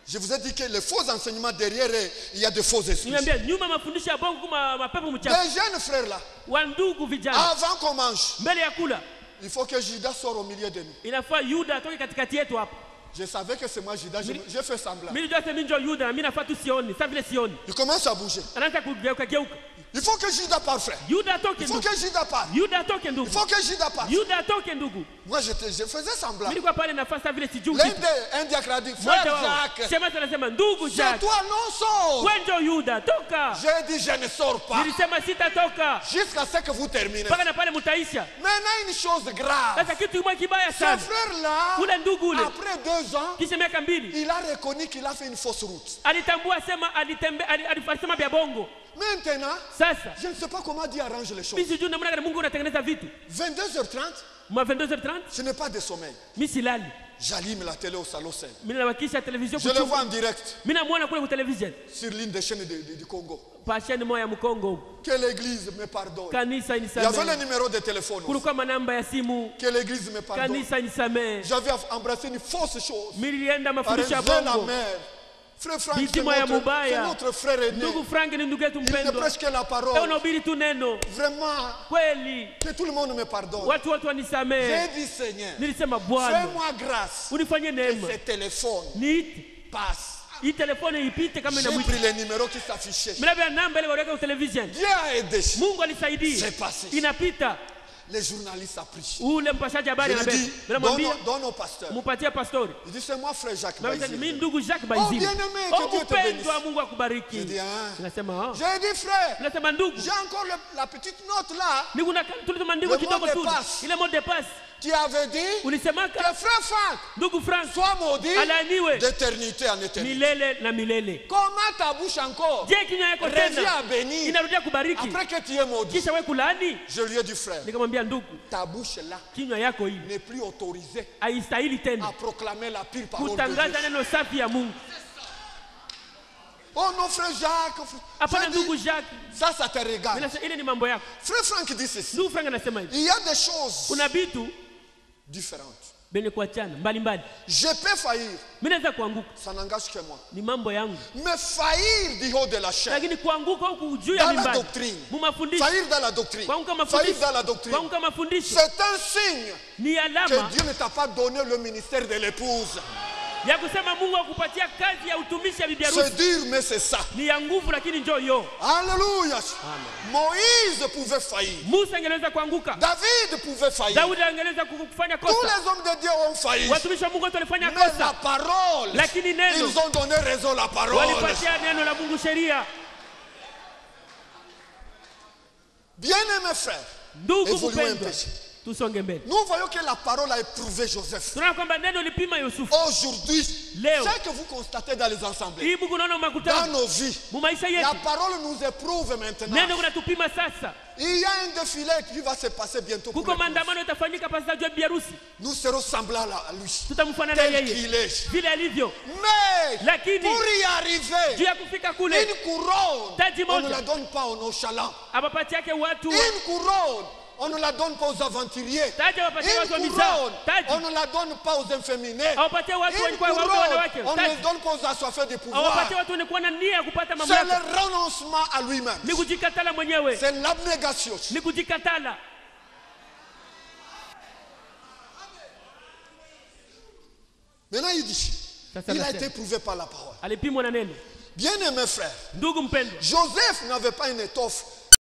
Je vous ai dit que les faux enseignements derrière, il y a de faux esprits. Niambia nyuma mafundisho ya bongo kuma mapepo mchafu. Les jeunes frères là, Wa ndugu vijana. avant qu'on mange, Mbele ya kula il faut que Judas sorte au milieu de nous. inafaa Yuda atoke katikati yetu hapa. Je savais que c'est moi Judas, j'ai fait semblant. Mimi ndio sema ndio Yuda na mimi nafaa tu sioni. Sasa vile sioni. Il commence à bouger. Anaanza kugeuka geuka. Il faut que Judas parle, frère. Yuda atoke Il faut ndugu. que Judas parle. Yuda atoke Il ndugu. faut que Judas parle. Yuda atoke ndugu. Moi, je faisais semblant. Mimi nilikuwa pale nafasi sasa vile sijui L'un kitu. des un diacre a dit, Mmoja frère wao Jacques, sema anasema ndugu c'est Jacques. toi, non, sors. Wewe ndio Yuda, toka. J'ai dit, je ne sors pas. Nilisema sitatoka. Jusqu'à ce que vous terminez. Mpaka na pale mtaisha. Maintenant, une chose grave. Sasa kitu kimoja kibaya Ce sana. frère-là, Ule ndugu ule après 2 ans, kisha miaka mbili il a reconnu qu'il a fait une fausse route. alitambua sema alisema vya bongo. Maintenant, Sasa je ne sais pas comment Dieu arrange les choses. mimi sijui namna gani Mungu anatengeneza vitu. 22h30, Mwa 22h30 ce n'est pas de sommeil. mimi silali. J'allume la télé au salon 5. Mimi nawakisha television Je le vois en direct Mimi namuona kule kwa television. sur l'une des chaînes du Congo. Pasheni moya ya Mkongo. Que l'église me pardonne. Kanisa Il y avait le inisamee. numéro de téléphone. aussi. Kulikuwa manamba ya simu. Que l'église me pardonne. Kanisa inisamee. J'avais embrassé une fausse chose. Milienda Par mafundisho ya un jeune bongo. mère. Frère Franck, Binti c'est moya notre, c'est mubaya. notre frère aîné. Ndugu Frank ni ndugu yetu Il ne mpendwa. prêche que la Leo parole. unahubiri tu neno. Vraiment, Kweli. que tout le monde me pardonne. Watu wanisamee. J'ai dit, Seigneur, Nilisema Bwana, fais-moi grâce. unifanyie Que neema. ce téléphone Niite. passe. Hii telefoni ipite kama J'ai inamwita. pris les numéros qui s'affichaient. Mimi nabia namba ile waliweka kwa television. Dieu a aidé. Mungu alisaidia. C'est passé. Inapita. Les journalistes ont pris. Ule mpashaji habari Je lui anabeba. dis, Mimi namwambia donne au pasteur. mupatie pastori. Il dit, c'est moi, frère Jacques Na mimi Baizine. ndugu Jacques Oh, Baizini. bien-aimé, que Dieu te Upendo wa bénisse. Mungu akubariki. Je dis, hein. Nasema J'ai dit, frère, nasema ndugu. j'ai encore la petite note là. Niko na tulituma ndiko Le kidogo mot de tu. passe. Ile mot de passe. Tu avais dit que Ulisemaka frère Franck ndugu Frank soit maudit alaaniwe d'éternité en éternité. milele na milele. Comment ta bouche encore Je kinywa yako revient tena à bénir inarudia kubariki. après que tu es maudit? Kisha wewe kulaani. Je lui ai dit, frère, Nikamwambia ndugu, ta bouche là kinywa yako hii n'est plus autorisée haistahili à tena proclamer la pire parole de kutangaza Dieu. neno safi ya Mungu. Oh non, frère Jacques. Hapana J'ai dit, ndugu Jacques, ça te regarde. Mina ile ni mambo yako. Frère Franck dit ceci. Ndugu Frank anasema hivi. Il y a des choses Kuna vitu différentes. benye kuachana mbalimbali. Je peux faillir, Mimi naweza kuanguka, ça n'engage que moi. ni mambo yangu. Mais faillir du haut de la chair, Lakini kuanguka huku juu ya dans la mimbari. doctrine, Mu mafundisho. faillir dans la doctrine, Kuanguka faillir mafundisho. dans la doctrine, Kuanguka mafundisho. c'est un signe Ni que alama Dieu ne t'a pas donné le ministère de l'épouse. ya kusema Mungu akupatia kazi ya utumishi ya bibi harusi. C'est dur, mais c'est ça. Ni ya nguvu lakini njoo yo. Alléluia. Moïse pouvait faillir. Musa angeweza kuanguka. David pouvait faillir. Daudi angeweza kufanya Tous kosa. les hommes de Dieu ont failli. Watumishi wa Mungu wote walifanya Mais la kosa. parole, Lakini neno ils ont donné raison à la parole. walipatia neno la Mungu sheria. Bien-aimés frères, Ndugu évoluons un mpendwa, peu. tusonge mbele. Nous voyons que la parole a éprouvé Joseph. Tunaona kwamba neno lipima Yusufu. Aujourd'hui, Léo. ce que vous constatez dans les assemblées, Hii Mungu naona dans makutano. nos vies, Mu maisha la yetu. parole nous éprouve maintenant. Neno kunatupima sasa. Il y a un défilé qui va se passer bientôt. pour Kuko l'épouse. maandamano yatafanyika pasa juu ya bibi harusi. Nous serons semblables à lui, Tutamfanana tel yeye qu'il est. vile alivyo. Mais Lakini pour y juu arriver, ya kufika kule une couronne, Taji on ne moja. la donne pas aux nonchalants. abapatia yake watu Une couronne, on ne la donne pas aux aventuriers. Taja wapatie watu wa Une mizaa. couronne, Taji. on ne la donne pas aux inféminés. Awapatie watu Une walikuwa waume wanawake. couronne, on ne Taji. le donne pas aux assoiffés de pouvoir. Awapatie watu walikuwa na nia ya kupata C'est mamlaka. le renoncement à lui-même. Ni kujikatala mwenyewe. C'est l'abnégation. Ni kujikatala. Maintenant, il dit, Sasa il a nasema. été prouvé par la parole. Alipimwa na neno. Bien-aimé frère, Ndugu mpendwa, Joseph n'avait pas une étoffe